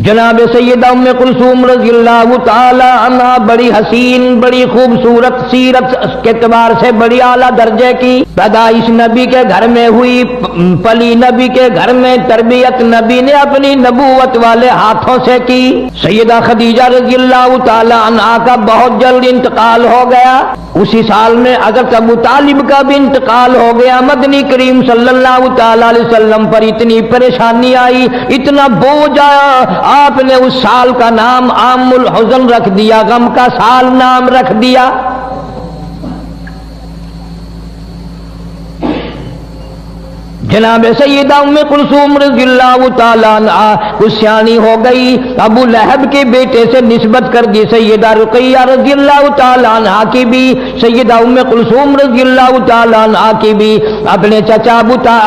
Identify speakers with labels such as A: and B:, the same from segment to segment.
A: جناب سیدہ ام کلثوم رضی اللہ تعالی عنہا بڑی حسین بڑی خوبصورت سیرت کے اعتبار سے بڑی اعلیٰ درجے کی پیدائش نبی کے گھر میں ہوئی، پلی نبی کے گھر میں، تربیت نبی نے اپنی نبوت والے ہاتھوں سے کی۔ سیدہ خدیجہ رضی اللہ تعالی عنہا کا بہت جلد انتقال ہو گیا، اسی سال میں حضرت ابو طالب کا بھی انتقال ہو گیا۔ مدنی کریم صلی اللہ تعالی علیہ وسلم پر اتنی پریشانی آئی، اتنا بوجھ آیا، آپ نے اس سال کا نام عام الحزن رکھ دیا، غم کا سال نام رکھ دیا۔ جناب سیدہ ام کلثوم رضی اللہ تعالیٰ عنہا کچھ سیانی ہو گئی، ابو لہب کے بیٹے سے نسبت کر دی، سیدہ رقیہ رضی اللہ تعالیٰ عنہا کی بھی، سیدہ ام کلثوم رضی اللہ تعالیٰ عنہا کی بھی اپنے چچا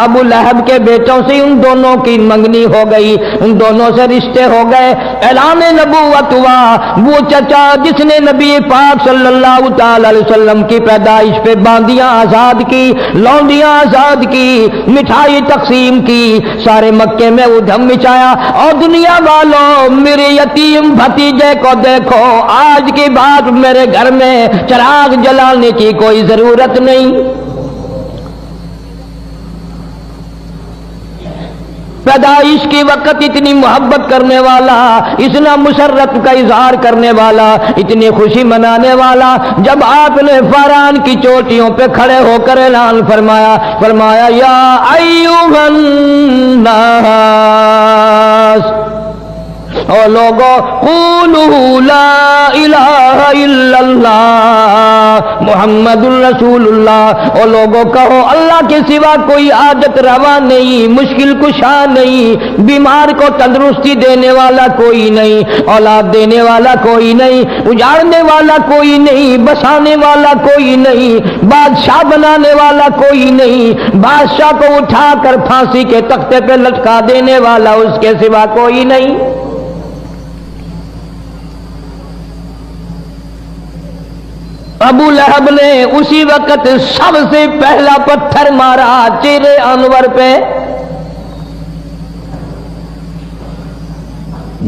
A: ابو لہب کے بیٹوں سے ان دونوں کی منگنی ہو گئی، ان دونوں سے رشتے ہو گئے۔ اعلان نبوت ہوا، وہ چچا جس نے نبی پاک صلی اللہ تعالیٰ علیہ وسلم کی پیدائش پہ باندیاں آزاد کی، لونڈیاں آزاد کی، مٹھائی تقسیم کی، سارے مکے میں ادھم مچایا، اور دنیا والوں میرے یتیم بھتیجے کو دیکھو، آج کے بعد میرے گھر میں چراغ جلانے کی کوئی ضرورت نہیں۔ پیدائش کے وقت اتنی محبت کرنے والا، اتنا مسرت کا اظہار کرنے والا، اتنی خوشی منانے والا، جب آپ نے فاران کی چوٹیوں پہ کھڑے ہو کر اعلان فرمایا یا ایھا الناس، اور لوگوں قولوا لا الہ الا اللہ محمد الرسول اللہ، اور لوگوں کہو اللہ کے سوا کوئی حاجت روا نہیں، مشکل کشا نہیں، بیمار کو تندرستی دینے والا کوئی نہیں، اولاد دینے والا کوئی نہیں، اجاڑنے والا کوئی نہیں، بسانے والا کوئی نہیں، بادشاہ بنانے والا کوئی نہیں، بادشاہ کو اٹھا کر پھانسی کے تختے پہ لٹکا دینے والا اس کے سوا کوئی نہیں۔ ابو لہب نے اسی وقت سب سے پہلا پتھر مارا چہرے انور پہ۔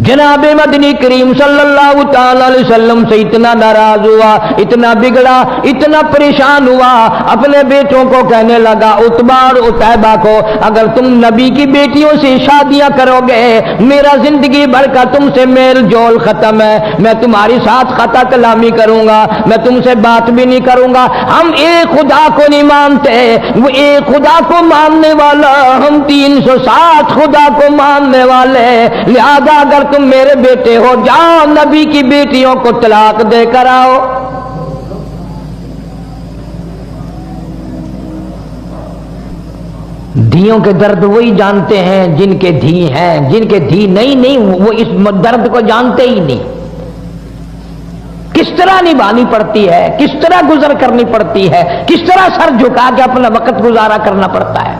A: جناب مدنی کریم صلی اللہ تعالی علیہ وسلم سے اتنا ناراض ہوا، اتنا بگڑا، اتنا پریشان ہوا، اپنے بیٹوں کو کہنے لگا، عتبہ اور عتیبہ کو، اگر تم نبی کی بیٹیوں سے شادیاں کرو گے میرا زندگی بھر کا تم سے میل جول ختم ہے، میں تمہاری ساتھ خطا کلامی کروں گا، میں تم سے بات بھی نہیں کروں گا، ہم ایک خدا کو نہیں مانتے، وہ ایک خدا کو ماننے والا، ہم 360 خدا کو ماننے والے، لہذا اگر تم میرے بیٹے ہو جاؤ نبی کی بیٹیوں کو طلاق دے کر آؤ۔ دھیوں کے درد وہی جانتے ہیں جن کے دھی ہیں، جن کے دھی نہیں وہ اس درد کو جانتے ہی نہیں، کس طرح نبھانی پڑتی ہے، کس طرح گزر کرنی پڑتی ہے، کس طرح سر جھکا کے اپنا وقت گزارا کرنا پڑتا ہے۔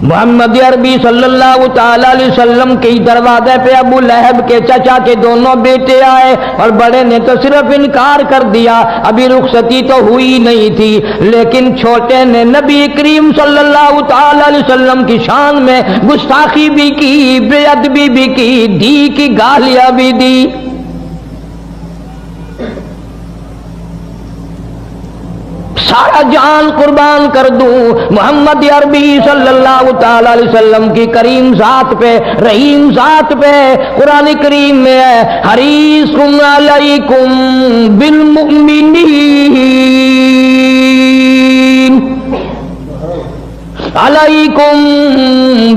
A: محمد عربی صلی اللہ تعالی علیہ وسلم کے دروازے پہ ابو لہب کے چچا کے دونوں بیٹے آئے، اور بڑے نے تو صرف انکار کر دیا، ابھی رخصتی تو ہوئی نہیں تھی، لیکن چھوٹے نے نبی کریم صلی اللہ تعالی علیہ وسلم کی شان میں گستاخی بھی کی، بے ادبی بھی کی، دھی کی گالیاں بھی دی۔ سارا جان قربان کر دوں محمد عربی صلی اللہ تعالی علیہ وسلم کی کریم ذات پہ، رحیم ذات پہ۔ قرآن کریم میں ہے حریص علیکم بالمؤمنین علیکم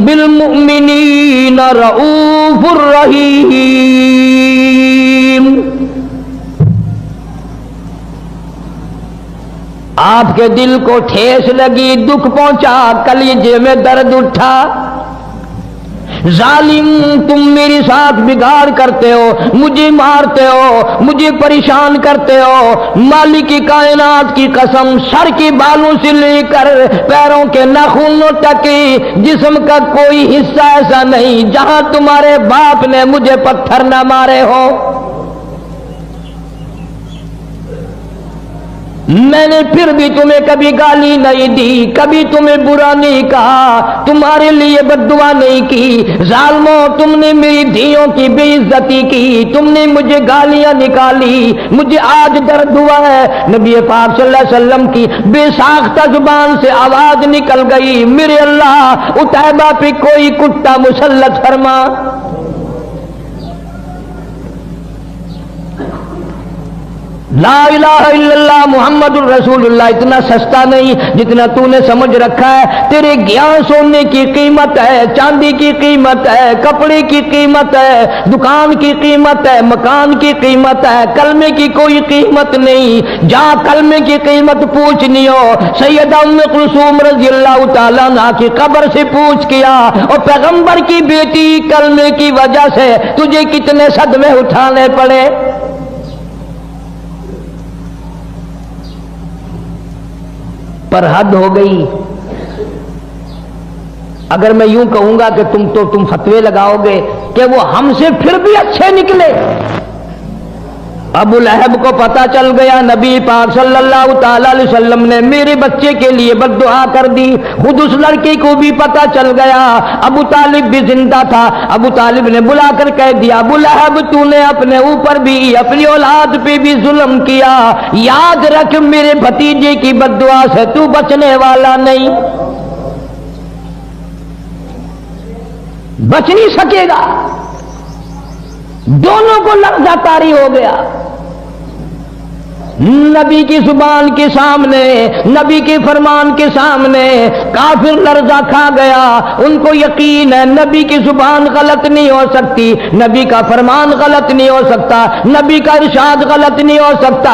A: بالمؤمنین رؤوف الرحیم۔ آپ کے دل کو ٹھیس لگی، دکھ پہنچا، کلیجے میں درد اٹھا، ظالم تم میرے ساتھ بگاڑ کرتے ہو، مجھے مارتے ہو، مجھے پریشان کرتے ہو، مالک کی کائنات کی قسم، سر کے بالوں سے لے کر پیروں کے ناخنوں تک جسم کا کوئی حصہ ایسا نہیں جہاں تمہارے باپ نے مجھے پتھر نہ مارے ہو۔ میں نے پھر بھی تمہیں کبھی گالی نہیں دی، کبھی تمہیں برا نہیں کہا، تمہارے لیے بد دعا نہیں کی۔ ظالموں، تم نے میری دھیوں کی بے عزتی کی، تم نے مجھے گالیاں نکالی، مجھے آج درد ہوا ہے۔ نبی پاک صلی اللہ علیہ وسلم کی بے ساختہ زبان سے آواز نکل گئی، میرے اللہ عتیبہ پہ کوئی کتا مسلط فرما۔ لا الہ الا اللہ محمد الرسول اللہ اتنا سستا نہیں جتنا تو نے سمجھ رکھا ہے۔ تیرے گیان سونے کی قیمت ہے، چاندی کی قیمت ہے، کپڑے کی قیمت ہے، دکان کی قیمت ہے، مکان کی قیمت ہے، کلمے کی کوئی قیمت نہیں۔ جا کلمے کی قیمت پوچھنی ہو سیدہ ام کلثوم رضی اللہ تعالیٰ عنہا کی قبر سے پوچھ کیا، اور پیغمبر کی بیٹی کلمے کی وجہ سے تجھے کتنے صدمے اٹھانے پڑے۔ پر حد ہو گئی۔ اگر میں یوں کہوں گا کہ تم فتوے لگاؤ گے کہ وہ ہم سے پھر بھی اچھے نکلے۔ ابو لہب کو پتا چل گیا نبی پاک صلی اللہ تعالی علیہ وسلم نے میرے بچے کے لیے بد دعا کر دی، خود اس لڑکی کو بھی پتا چل گیا۔ ابو طالب بھی زندہ تھا، ابو طالب نے بلا کر کہہ دیا، ابو لہب تو نے اپنے اوپر بھی اپنی اولاد پہ بھی ظلم کیا، یاد رکھ میرے بھتیجے کی بد دعا سے تو بچنے والا نہیں، بچ نہیں سکے گا۔ دونوں کو لرزہ طاری ہو گیا۔ نبی کی زبان کے سامنے، نبی کے فرمان کے سامنے کافر لرزہ کھا گیا۔ ان کو یقین ہے نبی کی زبان غلط نہیں ہو سکتی، نبی کا فرمان غلط نہیں ہو سکتا، نبی کا ارشاد غلط نہیں ہو سکتا۔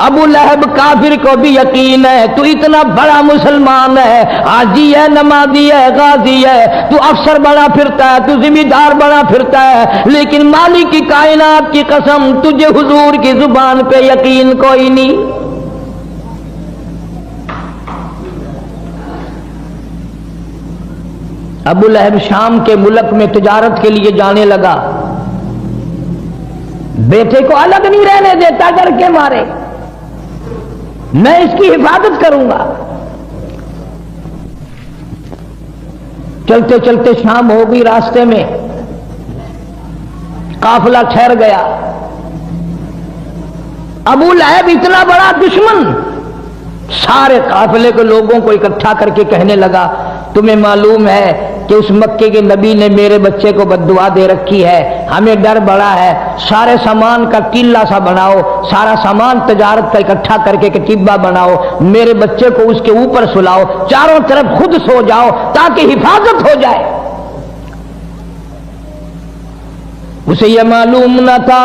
A: ابو لہب کافر کو بھی یقین ہے تو اتنا بڑا مسلمان ہے، حاجی ہے، نمازی ہے، غازی ہے، تو افسر بنا پھرتا ہے، تو ذمہ دار بنا پھرتا ہے، لیکن مالک کی کائنات کی قسم تجھے حضور کی زبان پہ یقین کوئی نہیں۔ ابو لہب شام کے ملک میں تجارت کے لیے جانے لگا، بیٹے کو الگ نہیں رہنے دیتا، کر کے مارے، میں اس کی حفاظت کروں گا۔ چلتے چلتے شام ہو گئی، راستے میں قافلہ ٹھہر گیا۔ ابو لہب اتنا بڑا دشمن سارے قافلے کے لوگوں کو اکٹھا کر کے کہنے لگا، تمہیں معلوم ہے کہ اس مکے کے نبی نے میرے بچے کو بد دعا دے رکھی ہے، ہمیں ڈر بڑا ہے، سارے سامان کا ٹیلا سا بناؤ، سارا سامان تجارت کا اکٹھا کر کے کتیبہ بناؤ، میرے بچے کو اس کے اوپر سلاؤ، چاروں طرف خود سو جاؤ تاکہ حفاظت ہو جائے۔ اسے یہ معلوم نہ تھا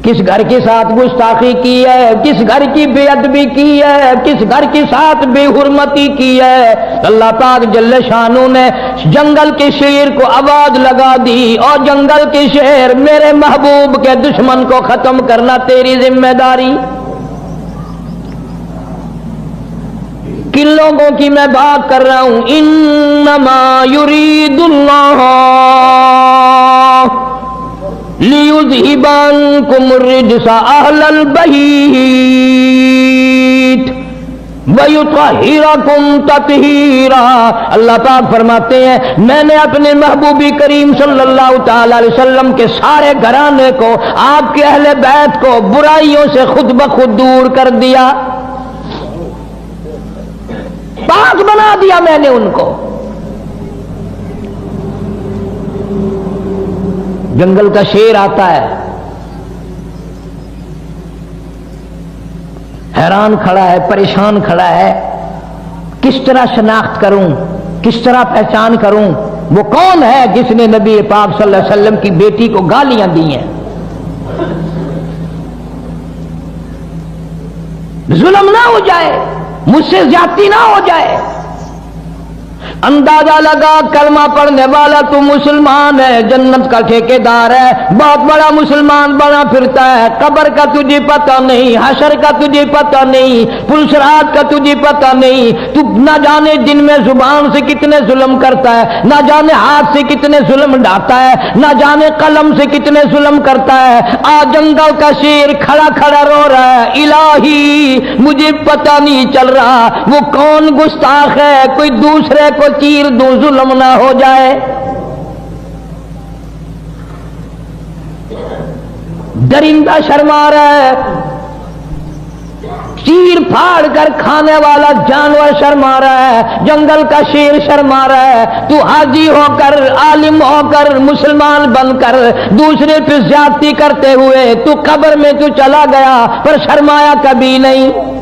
A: کس گھر کے ساتھ گستاخی کی ہے، کس گھر کی بے ادبی کی ہے، کس گھر کے ساتھ بے حرمتی کی ہے۔ اللہ پاک جل شانہ نے جنگل کے شیر کو آواز لگا دی، اور جنگل کے شیر میرے محبوب کے دشمن کو ختم کرنا تیری ذمہ داری۔ کن لوگوں کی میں بات کر رہا ہوں؟ انما یرید اللہ لِيُذْهِبَ عَنْكُمُ الرِّجْسَ أَهْلَ الْبَيْتِ وَيُطَهِّرَكُمْ تَطْهِيرًا۔ اللہ پاک فرماتے ہیں میں نے اپنے محبوبی کریم صلی اللہ تعالی علیہ وسلم کے سارے گھرانے کو، آپ کے اہل بیت کو برائیوں سے خود بخود دور کر دیا، پاک بنا دیا میں نے ان کو۔ جنگل کا شیر آتا ہے، حیران کھڑا ہے، پریشان کھڑا ہے، کس طرح شناخت کروں، کس طرح پہچان کروں وہ کون ہے جس نے نبی پاک صلی اللہ علیہ وسلم کی بیٹی کو گالیاں دی ہیں، ظلم نہ ہو جائے، مجھ سے زیادتی نہ ہو جائے۔ اندازہ لگا کلمہ پڑھنے والا تو مسلمان ہے، جنت کا ٹھیکیدار ہے، بہت بڑا مسلمان بنا پھرتا ہے، قبر کا تجھے پتہ نہیں، حشر کا تجھے پتہ نہیں، پلسرات کا تجھے پتہ نہیں، تو نہ جانے دن میں زبان سے کتنے ظلم کرتا ہے، نہ جانے ہاتھ سے کتنے ظلم ڈھاتا ہے، نہ جانے قلم سے کتنے ظلم کرتا ہے۔ آج جنگل کا شیر کھڑا کھڑا رو رہا ہے، الہی مجھے پتہ نہیں چل رہا وہ کون گستاخ ہے، کوئی دوسرے کو چیر دوں ظلم نہ ہو جائے۔ درندہ شرما رہا ہے، چیر پھاڑ کر کھانے والا جانور شرما رہا ہے، جنگل کا شیر شرما رہا ہے، تو حاجی ہو کر، عالم ہو کر، مسلمان بن کر دوسرے پہ زیادتی کرتے ہوئے تو قبر میں تو چلا گیا پر شرمایا کبھی نہیں۔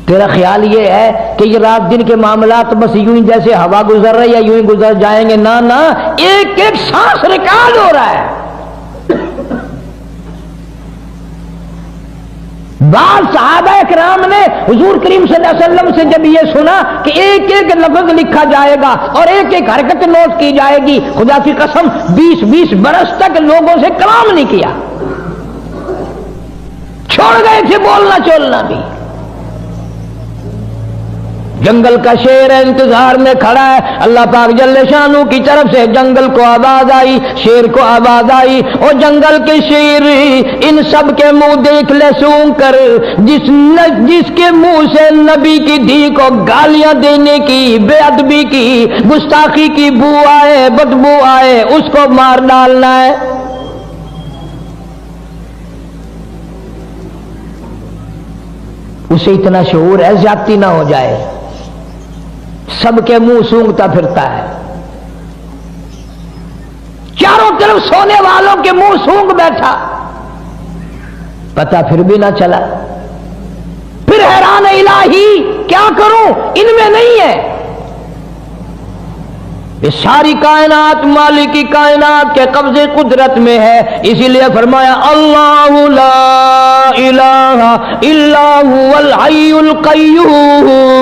A: تیرا خیال یہ ہے کہ یہ رات دن کے معاملات بس یوں ہی جیسے ہوا گزر رہی ہے یوں ہی گزر جائیں گے؟ نہ نہ، ایک ایک سانس ریکارڈ ہو رہا ہے۔ بعض صحابہ کرام نے حضور کریم صلی اللہ علیہ وسلم سے جب یہ سنا کہ ایک ایک لفظ لکھا جائے گا اور ایک ایک حرکت نوٹ کی جائے گی، خدا کی قسم 20 برس تک لوگوں سے کلام نہیں کیا، چھوڑ گئے تھے بولنا چولنا بھی۔ جنگل کا شیر انتظار میں کھڑا ہے، اللہ پاک جل شانہ کی طرف سے جنگل کو آواز آئی، شیر کو آواز آئی، اور جنگل کے شیر ان سب کے منہ دیکھ لے سونگ کر، جس کے منہ سے نبی کی دھی کو گالیاں دینے کی، بے ادبی کی، گستاخی کی بو آئے، بدبو آئے، اس کو مار ڈالنا ہے۔ اسے اتنا شعور ہے زیادتی نہ ہو جائے، سب کے منہ سونگتا پھرتا ہے، چاروں طرف سونے والوں کے منہ سونگ بیٹھا، پتہ پھر بھی نہ چلا، پھر حیران الہی کیا کروں، ان میں نہیں ہے۔ یہ ساری کائنات مالک کی کائنات کے قبضے قدرت میں ہے، اسی لیے فرمایا اللہ لا الہ الا هو الحی القیوم۔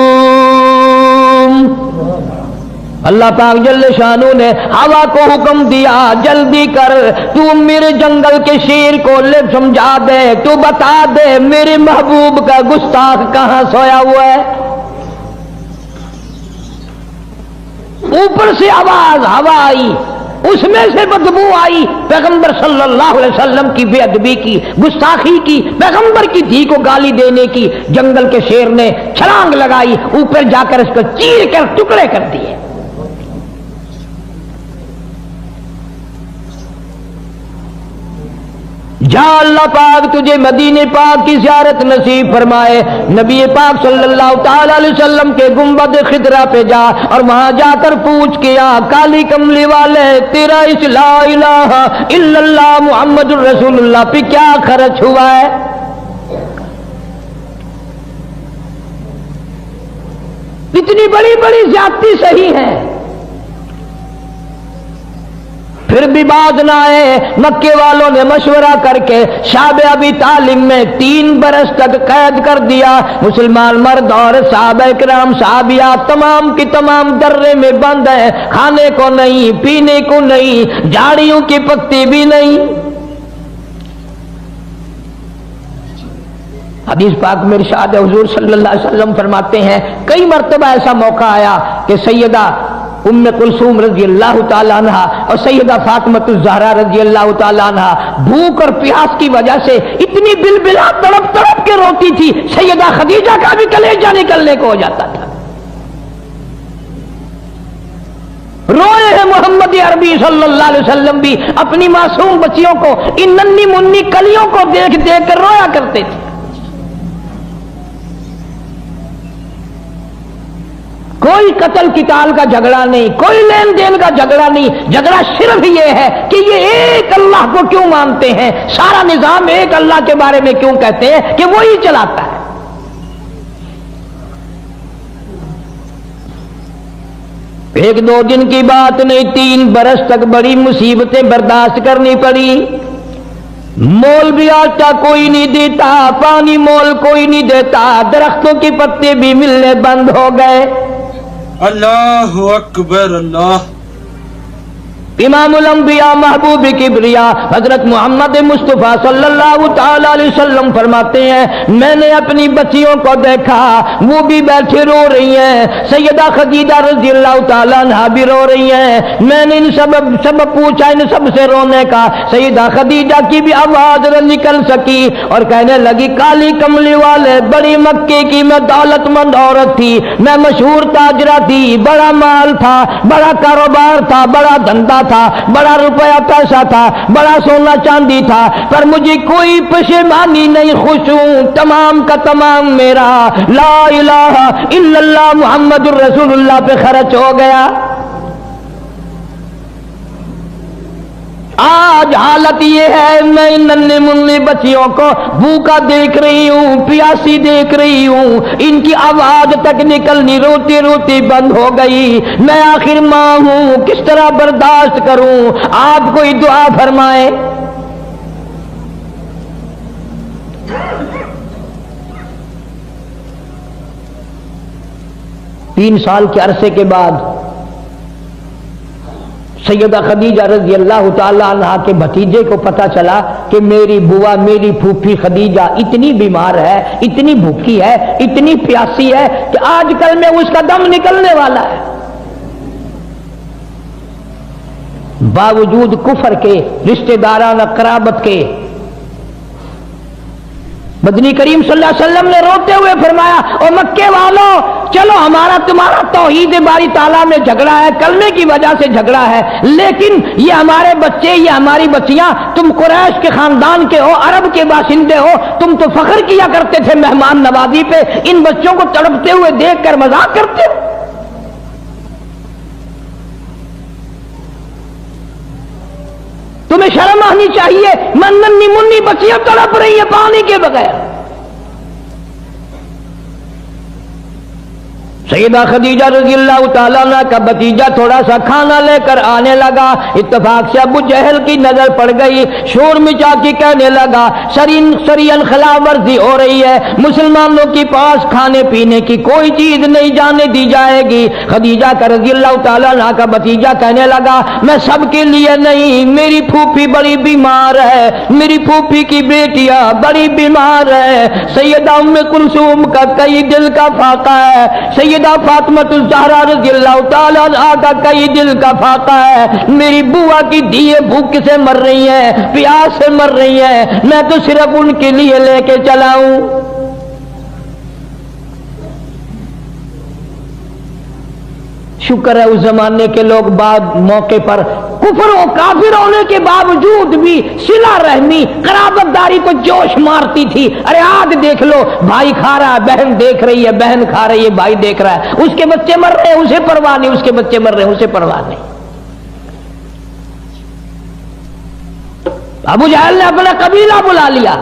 A: اللہ پاک جل شانہ نے ہوا کو حکم دیا، جلدی کر تو میرے جنگل کے شیر کو لے سمجھا دے، تو بتا دے میرے محبوب کا گستاخ کہاں سویا ہوا ہے۔ اوپر سے آواز ہوا آئی، اس میں سے بدبو آئی، پیغمبر صلی اللہ علیہ وسلم کی بے ادبی کی، گستاخی کی، پیغمبر کی دھی کو گالی دینے کی۔ جنگل کے شیر نے چھلانگ لگائی، اوپر جا کر اس کو چیر کر ٹکڑے کر دیے۔ جا اللہ پاک تجھے مدینے پاک کی زیارت نصیب فرمائے، نبی پاک صلی اللہ تعالی علیہ وسلم کے گنبد خضرا پہ جا اور وہاں جا کر پوچھ کیا کالی کملی والے تیرا اس لا الہ الا اللہ محمد الرسول اللہ پہ کیا خرچ ہوا ہے؟ اتنی بڑی بڑی زیادتی صحیح ہے، پھر بھی بات نہ آئے۔ مکے والوں نے مشورہ کر کے شعب ابی طالب میں 3 برس تک قید کر دیا۔ مسلمان مرد اور صحابہ کرام صحابیات تمام کی تمام درے میں بند ہیں، کھانے کو نہیں، پینے کو نہیں، جھاڑیوں کی پتی بھی نہیں۔ حدیث پاک میں ارشاد حضور صلی اللہ علیہ وسلم فرماتے ہیں کئی مرتبہ ایسا موقع آیا کہ سیدہ ام کلثوم رضی اللہ تعالیٰ عنہ اور سیدہ فاطمۃ الزہرا رضی اللہ تعالیٰ عنہ بھوک اور پیاس کی وجہ سے اتنی بلبلا تڑپ تڑپ کے روتی تھی، سیدہ خدیجہ کا بھی کلیجہ نکلنے کو ہو جاتا تھا۔ روئے ہیں محمد عربی صلی اللہ علیہ وسلم بھی اپنی معصوم بچیوں کو، ان ننھی منی کلیوں کو دیکھ دیکھ کر رویا کرتے تھے۔ کوئی قتل قتال کا جھگڑا نہیں، کوئی لین دین کا جھگڑا نہیں، جھگڑا صرف یہ ہے کہ یہ ایک اللہ کو کیوں مانتے ہیں، سارا نظام ایک اللہ کے بارے میں کیوں کہتے ہیں کہ وہی چلاتا ہے۔ ایک دو دن کی بات نہیں، 3 برس تک بڑی مصیبتیں برداشت کرنی پڑی۔ مول بھی آٹا کوئی نہیں دیتا، پانی مول کوئی نہیں دیتا، درختوں کے پتے بھی ملنے بند ہو گئے۔
B: اللہ اکبر اللہ۔
A: امام الانبیاء محبوب کبریا حضرت محمد مصطفیٰ صلی اللہ تعالی علیہ وسلم فرماتے ہیں میں نے اپنی بچیوں کو دیکھا، وہ بھی بیٹھے رو رہی ہیں، سیدہ خدیجہ رضی اللہ تعالیٰ عنہا بھی رو رہی ہیں۔ میں نے ان سب پوچھا، ان سب سے رونے کا، سیدہ خدیجہ کی بھی آواز نہ نکل سکی اور کہنے لگی کالی کملی والے، بڑی مکے کی میں دولت مند عورت تھی، میں مشہور تاجرہ تھی، بڑا مال تھا، بڑا کاروبار تھا، بڑا دھندا تھا، بڑا روپیہ پیسہ تھا، بڑا سونا چاندی تھا، پر مجھے کوئی پشیمانی نہیں، خوش ہوں، تمام کا تمام میرا لا الہ الا اللہ محمد الرسول اللہ پہ خرچ ہو گیا۔ آج حالت یہ ہے میں ان ننھے منھے بچیوں کو بھوکا دیکھ رہی ہوں، پیاسی دیکھ رہی ہوں، ان کی آواز تک نکلنی روتی روتی بند ہو گئی، میں آخر ماں ہوں، کس طرح برداشت کروں؟ آپ کوئی دعا فرمائے۔ تین سال کے عرصے کے بعد سیدہ خدیجہ رضی اللہ تعالی عنہا کے بھتیجے کو پتا چلا کہ میری بوا، میری پھوپھی خدیجہ اتنی بیمار ہے، اتنی بھوکی ہے، اتنی پیاسی ہے کہ آج کل میں اس کا دم نکلنے والا ہے۔ باوجود کفر کے، رشتہ دارانہ قرابت کے، مدنی کریم صلی اللہ علیہ وسلم نے روتے ہوئے فرمایا او مکے والوں، چلو ہمارا تمہارا توحید باری تعالیٰ میں جھگڑا ہے، کلمے کی وجہ سے جھگڑا ہے، لیکن یہ ہمارے بچے، یہ ہماری بچیاں، تم قریش کے خاندان کے ہو، عرب کے باشندے ہو، تم تو فخر کیا کرتے تھے مہمان نوازی پہ، ان بچوں کو تڑپتے ہوئے دیکھ کر مذاق کرتے ہو۔ تمہیں شرم آنی چاہیے، ننھی منھی بچیاں تڑپ رہی ہیں پانی کے بغیر۔ سیدہ خدیجہ رضی اللہ تعالیٰ عنہ کا بھتیجا تھوڑا سا کھانا لے کر آنے لگا، اتفاق سے ابو جہل کی نظر پڑ گئی، شور مچا کے کہنے لگا سرین خلاف ورزی ہو رہی ہے، مسلمانوں کے پاس کھانے پینے کی کوئی چیز نہیں جانے دی جائے گی۔ خدیجہ کا رضی اللہ تعالیٰ عنہ کا بھتیجا کہنے لگا میں سب کے لیے نہیں، میری پھوپھی بڑی بیمار ہے، میری پھوپھی کی بیٹیاں بڑی بیمار ہے، سیدہ ام کلثوم کا کئی دل کا فاقہ ہے، سیدہ فاطمہ الزہرا رضی اللہ تعالیٰ عنہا کا کئی دل کا فاقہ ہے، میری بوا کی دیے بھوک سے مر رہی ہیں، پیاس سے مر رہی ہیں، میں تو صرف ان کے لیے لے کے چلا ہوں۔ شکر ہے اس زمانے کے لوگ بعد موقع پر کفر و کافر ہونے کے باوجود بھی صلہ رحمی، قرابت داری کو جوش مارتی تھی۔ ارے آج دیکھ لو، بھائی کھا رہا ہے، بہن دیکھ رہی ہے، بہن کھا رہی ہے، بھائی دیکھ رہا ہے، اس کے بچے مر رہے ہیں اسے پرواہ نہیں، اس کے بچے مر رہے ہیں اسے پرواہ نہیں۔ ابو جہل نے اپنا قبیلہ بلا لیا،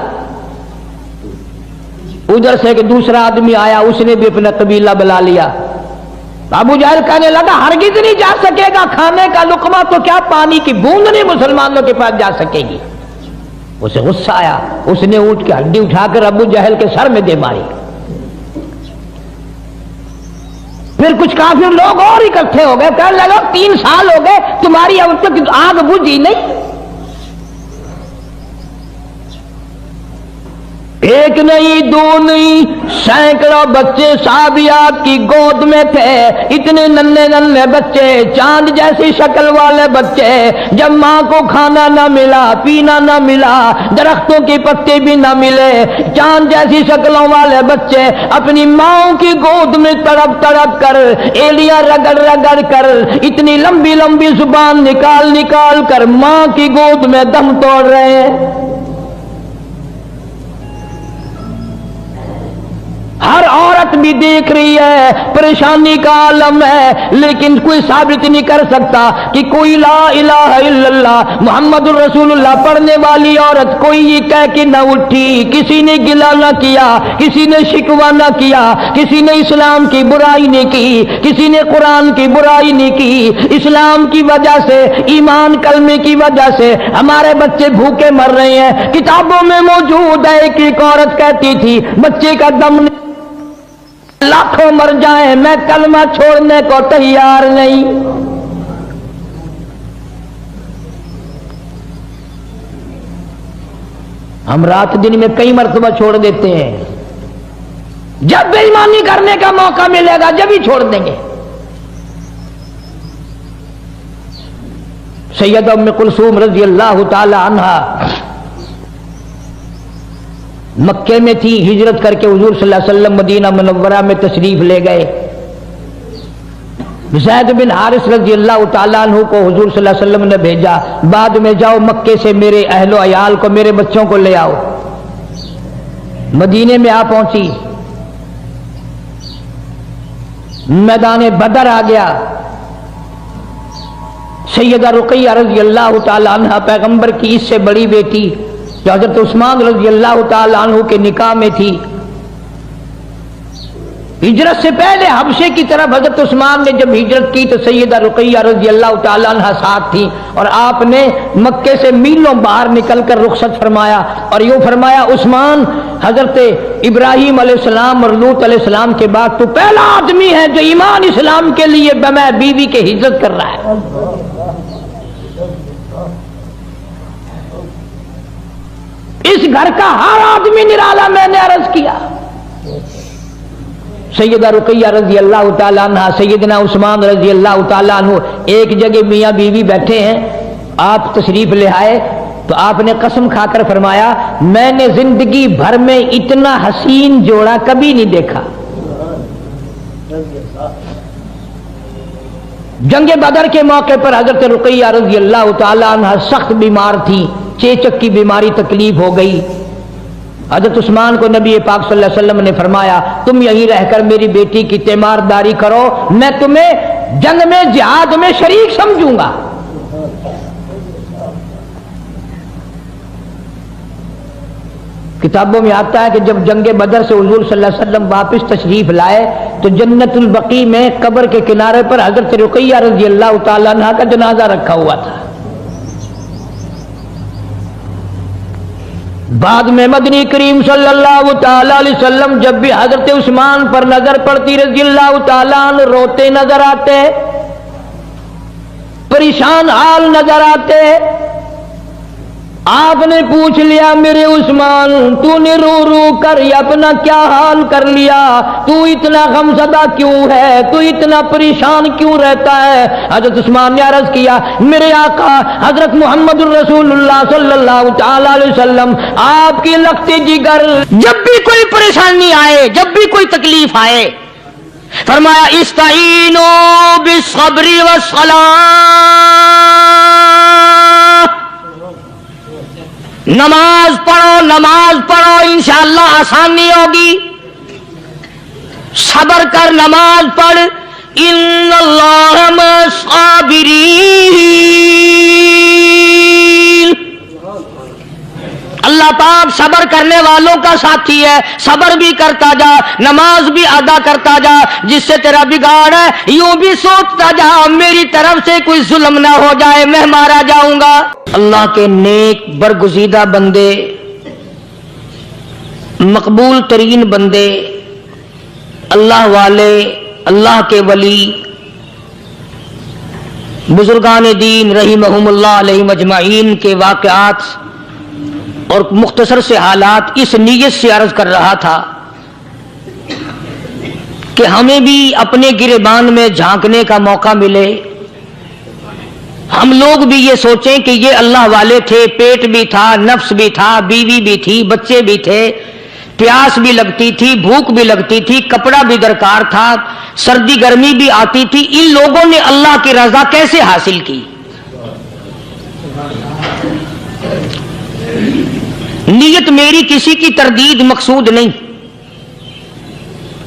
A: ادھر سے کہ دوسرا آدمی آیا، اس نے بھی اپنا قبیلہ بلا لیا۔ ابو جہل کہنے لگا ہرگز نہیں جا سکے گا، کھانے کا لقمہ تو کیا پانی کی بوند نہیں مسلمانوں کے پاس جا سکے گی۔ اسے غصہ آیا، اس نے اونٹ کی ہڈی اٹھا کر ابو جہل کے سر میں دے ماری۔ پھر کچھ کافر لوگ اور اکٹھے ہو گئے، کہنے لگا 3 سال ہو گئے تمہاری اب تک آگ بجھی نہیں۔ ایک نہیں دو نہیں سینکڑوں بچے صحابیات کی گود میں تھے، اتنے ننھے ننھے بچے، چاند جیسی شکل والے بچے، جب ماں کو کھانا نہ ملا، پینا نہ ملا، درختوں کے پتے بھی نہ ملے، چاند جیسی شکلوں والے بچے اپنی ماں کی گود میں تڑپ تڑپ کر، ایلیاں رگڑ رگڑ کر، اتنی لمبی لمبی زبان نکال نکال کر ماں کی گود میں دم توڑ رہے ہیں۔ ہر عورت بھی دیکھ رہی ہے، پریشانی کا عالم ہے، لیکن کوئی ثابت نہیں کر سکتا کہ کوئی لا الہ الا اللہ محمد الرسول اللہ پڑھنے والی عورت کوئی یہ کہہ کے نہ اٹھی، کسی نے گلہ نہ کیا، کسی نے شکوہ نہ کیا، کسی نے اسلام کی برائی نہیں کی، کسی نے قرآن کی برائی نہیں کی۔ اسلام کی وجہ سے، ایمان کلمے کی وجہ سے ہمارے بچے بھوکے مر رہے ہیں۔ کتابوں میں موجود ہے کہ ایک عورت کہتی تھی بچے کا دم لاکھوں مر جائیں میں کلمہ چھوڑنے کو تیار نہیں۔ ہم رات دن میں کئی مرتبہ چھوڑ دیتے ہیں، جب بے ایمانی کرنے کا موقع ملے گا جب ہی چھوڑ دیں گے۔ سیدہ ام کلثوم رضی اللہ تعالی عنہا مکے میں تھی، ہجرت کر کے حضور صلی اللہ علیہ وسلم مدینہ منورہ میں تشریف لے گئے۔ زید بن حارث رضی اللہ تعالیٰ عنہ کو حضور صلی اللہ علیہ وسلم نے بھیجا، بعد میں جاؤ مکے سے میرے اہل و عیال کو، میرے بچوں کو لے آؤ۔ مدینے میں آ پہنچی، میدان بدر آ گیا۔ سیدہ رقیہ رضی اللہ تعالیٰ عنہ پیغمبر کی اس سے بڑی بیٹی جو حضرت عثمان رضی اللہ تعالیٰ عنہ کے نکاح میں تھی، ہجرت سے پہلے حبشے کی طرف حضرت عثمان نے جب ہجرت کی تو سیدہ رقیہ رضی اللہ تعالیٰ عنہ ساتھ تھی، اور آپ نے مکے سے میلوں باہر نکل کر رخصت فرمایا اور یوں فرمایا عثمان، حضرت ابراہیم علیہ السلام اور لوط علیہ السلام کے بعد تو پہلا آدمی ہے جو ایمان اسلام کے لیے بمع بیوی کے ہجرت کر رہا ہے۔ اس گھر کا ہر آدمی نرالا میں نے عرض کیا۔ سیدہ رقیہ رضی اللہ تعالیٰ عنہ، سیدنا عثمان رضی اللہ تعالیٰ عنہ ایک جگہ میاں بیوی بیٹھے ہیں، آپ تشریف لے آئے تو آپ نے قسم کھا کر فرمایا میں نے زندگی بھر میں اتنا حسین جوڑا کبھی نہیں دیکھا۔ جنگ بدر کے موقع پر حضرت رقیہ رضی اللہ تعالیٰ عنہ سخت بیمار تھی، چیچک کی بیماری تکلیف ہو گئی۔ حضرت عثمان کو نبی پاک صلی اللہ علیہ وسلم نے فرمایا تم یہیں رہ کر میری بیٹی کی تیمارداری کرو، میں تمہیں جنگ میں جہاد میں شریک سمجھوں گا۔ کتابوں میں آتا ہے کہ جب جنگ بدر سے حضور صلی اللہ علیہ وسلم واپس تشریف لائے تو جنت البقیع میں قبر کے کنارے پر حضرت رقیہ رضی اللہ تعالیٰ عنہ کا جنازہ رکھا ہوا تھا۔ بعد میں مدنی کریم صلی اللہ تعالی علیہ وسلم جب بھی حضرت عثمان پر نظر پڑتی رضی اللہ تعالیٰ عنہ روتے نظر آتے، پریشان حال نظر آتے۔ آپ نے پوچھ لیا میرے عثمان تو نے رو رو کر اپنا کیا حال کر لیا، تو اتنا غمزدہ کیوں ہے، تو اتنا پریشان کیوں رہتا ہے؟ حضرت عثمان نے عرض کیا میرے آقا حضرت محمد الرسول اللہ صلی اللہ تعالی علیہ وسلم آپ کی لگتے جگر جب بھی کوئی پریشانی آئے، جب بھی کوئی تکلیف آئے، فرمایا استعینوا بالصبر والصلاۃ، نماز پڑھو انشاءاللہ آسانی ہوگی، صبر کر نماز پڑھ، ان اللہ مع الصابرین، اللہ پاک صبر کرنے والوں کا ساتھی ہے، صبر بھی کرتا جا، نماز بھی ادا کرتا جا، جس سے تیرا بگاڑ ہے یوں بھی سوچتا جا میری طرف سے کوئی ظلم نہ ہو جائے میں مارا جاؤں گا۔ اللہ کے نیک برگزیدہ بندے، مقبول ترین بندے، اللہ والے، اللہ کے ولی، بزرگان دین رحمہم اللہ علیہم اجمعین کے واقعات اور مختصر سے حالات اس نیت سے عرض کر رہا تھا کہ ہمیں بھی اپنے گریبان میں جھانکنے کا موقع ملے، ہم لوگ بھی یہ سوچیں کہ یہ اللہ والے تھے، پیٹ بھی تھا، نفس بھی تھا، بیوی بھی تھی، بچے بھی تھے، پیاس بھی لگتی تھی، بھوک بھی لگتی تھی، کپڑا بھی درکار تھا، سردی گرمی بھی آتی تھی، ان لوگوں نے اللہ کی رضا کیسے حاصل کی؟ نیت میری کسی کی تردید مقصود نہیں،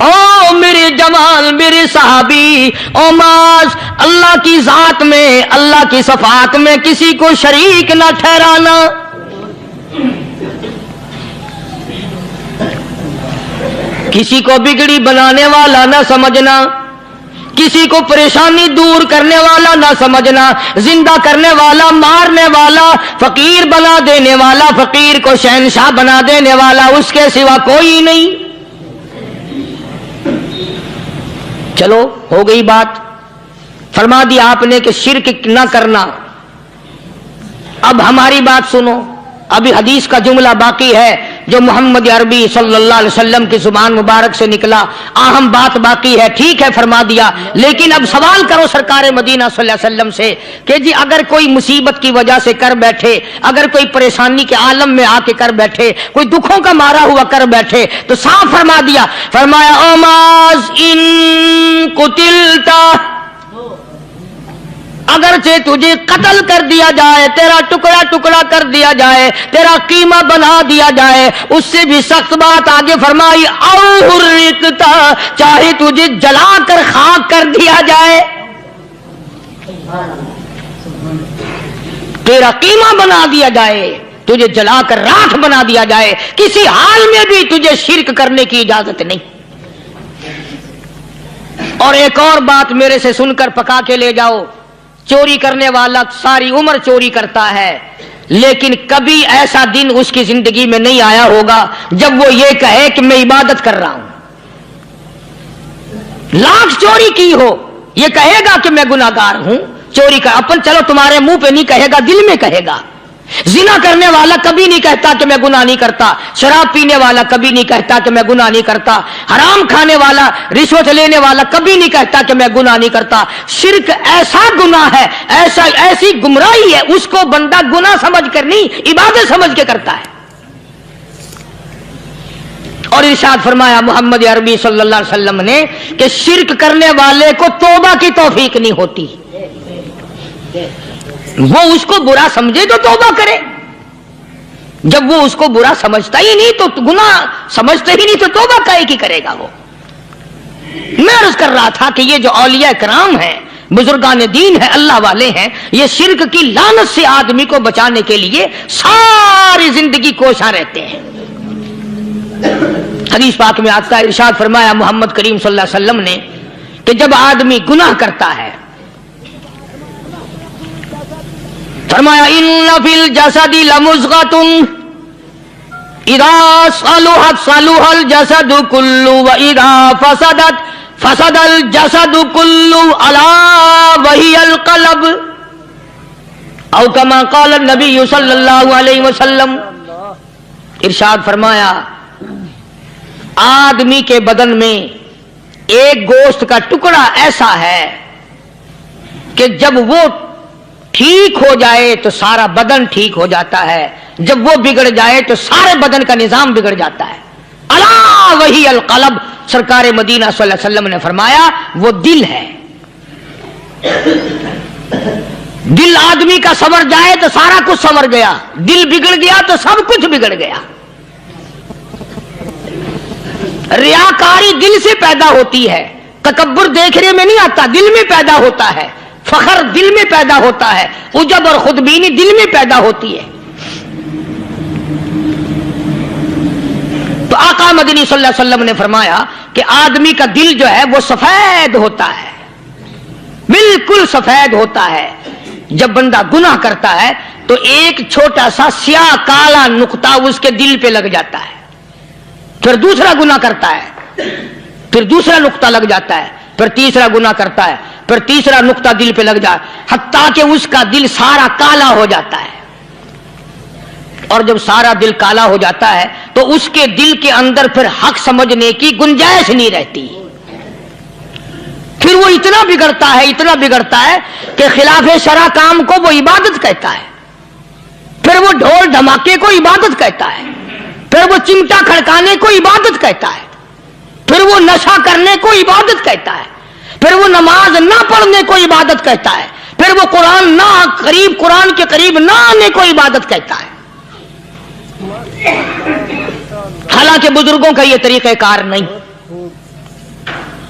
A: او میرے جمال میرے صحابی، او ماس، اللہ کی ذات میں اللہ کی صفات میں کسی کو شریک نہ ٹھہرانا، کسی کو بگڑی بنانے والا نہ سمجھنا، کسی کو پریشانی دور کرنے والا نہ سمجھنا، زندہ کرنے والا، مارنے والا، فقیر بنا دینے والا، فقیر کو شہنشاہ بنا دینے والا اس کے سوا کوئی نہیں۔ چلو ہو گئی بات، فرما دیا آپ نے کہ شرک نہ کرنا۔ اب ہماری بات سنو، ابھی حدیث کا جملہ باقی ہے جو محمد عربی صلی اللہ علیہ وسلم کی زبان مبارک سے نکلا، اہم بات باقی ہے، ٹھیک ہے فرما دیا، لیکن اب سوال کرو سرکار مدینہ صلی اللہ علیہ وسلم سے کہ جی اگر کوئی مصیبت کی وجہ سے کر بیٹھے، اگر کوئی پریشانی کے عالم میں آ کے کر بیٹھے، کوئی دکھوں کا مارا ہوا کر بیٹھے، تو صاف فرما دیا، فرمایا او ماز ان قتلتا، اگرچہ تجھے قتل کر دیا جائے، تیرا ٹکڑا ٹکڑا کر دیا جائے، تیرا قیمہ بنا دیا جائے، اس سے بھی سخت بات آگے فرمائی، او حرقتا، چاہے تجھے جلا کر خاک کر دیا جائے، تیرا قیمہ بنا دیا جائے، تجھے جلا کر راکھ بنا دیا جائے، کسی حال میں بھی تجھے شرک کرنے کی اجازت نہیں۔ اور ایک اور بات میرے سے سن کر پکا کے لے جاؤ، چوری کرنے والا ساری عمر چوری کرتا ہے، لیکن کبھی ایسا دن اس کی زندگی میں نہیں آیا ہوگا جب وہ یہ کہے کہ میں عبادت کر رہا ہوں۔ لاکھ چوری کی ہو، یہ کہے گا کہ میں گناہگار ہوں، چوری کر اپن چلو تمہارے منہ پہ نہیں کہے گا، دل میں کہے گا۔ زنا کرنے والا کبھی نہیں کہتا کہ میں گناہ نہیں کرتا، شراب پینے والا کبھی نہیں کہتا کہ میں گناہ نہیں کرتا، حرام کھانے والا، رشوت لینے والا کبھی نہیں کہتا کہ میں گناہ نہیں کرتا۔ شرک ایسا گناہ ہے، ایسی گمراہی ہے، اس کو بندہ گناہ سمجھ کر نہیں عبادت سمجھ کے کرتا ہے۔ اور ارشاد فرمایا محمد عربی صلی اللہ علیہ وسلم نے کہ شرک کرنے والے کو توبہ کی توفیق نہیں ہوتی، وہ اس کو برا سمجھے تو توبہ کرے، جب وہ اس کو برا سمجھتا ہی نہیں تو گناہ سمجھتا ہی نہیں تو توبہ کائے کی کرے گا وہ۔ میں عرض کر رہا تھا کہ یہ جو اولیاء کرام ہیں، بزرگان دین ہیں، اللہ والے ہیں، یہ شرک کی لعنت سے آدمی کو بچانے کے لیے ساری زندگی کوشاں رہتے ہیں۔ حدیث پاک میں آتا ہے، ارشاد فرمایا محمد کریم صلی اللہ علیہ وسلم نے کہ جب آدمی گناہ کرتا ہے، فرمایا ان فی الجسد لمضغۃ اذا صلحت صلح الجسد كله واذا فسدت فسد الجسد كله الا وهي القلب، او كما قال النبي صلی اللہ علیہ وسلم۔ ارشاد فرمایا آدمی کے بدن میں ایک گوشت کا ٹکڑا ایسا ہے کہ جب وہ ٹھیک ہو جائے تو سارا بدن ٹھیک ہو جاتا ہے، جب وہ بگڑ جائے تو سارے بدن کا نظام بگڑ جاتا ہے۔ الا وہی القلب، سرکار مدینہ صلی اللہ علیہ وسلم نے فرمایا وہ دل ہے۔ دل آدمی کا سنور جائے تو سارا کچھ سنور گیا، دل بگڑ گیا تو سب کچھ بگڑ گیا۔ ریاکاری دل سے پیدا ہوتی ہے، تکبر دیکھنے میں نہیں آتا، دل میں پیدا ہوتا ہے، فخر دل میں پیدا ہوتا ہے، عجب اور خودبینی دل میں پیدا ہوتی ہے۔ تو آقا مدنی صلی اللہ علیہ وسلم نے فرمایا کہ آدمی کا دل جو ہے وہ سفید ہوتا ہے، بالکل سفید ہوتا ہے۔ جب بندہ گناہ کرتا ہے تو ایک چھوٹا سا سیاہ کالا نقطہ اس کے دل پہ لگ جاتا ہے، پھر دوسرا گناہ کرتا ہے، پھر دوسرا نقطہ لگ جاتا ہے، پھر تیسرا گناہ کرتا ہے، پھر تیسرا نقطہ دل پہ لگ جائے، حتیٰ کہ اس کا دل سارا کالا ہو جاتا ہے۔ اور جب سارا دل کالا ہو جاتا ہے تو اس کے دل کے اندر پھر حق سمجھنے کی گنجائش نہیں رہتی، پھر وہ اتنا بگڑتا ہے کہ خلاف شرع کام کو وہ عبادت کہتا ہے، پھر وہ ڈھول دھماکے کو عبادت کہتا ہے، پھر وہ چمٹا کھڑکانے کو عبادت کہتا ہے، پھر وہ نشہ کرنے کو عبادت کہتا ہے، پھر وہ نماز نہ پڑھنے کو عبادت کہتا ہے، پھر وہ قرآن کے قریب نہ آنے کو عبادت کہتا ہے۔ حالانکہ بزرگوں کا یہ طریقہ کار نہیں،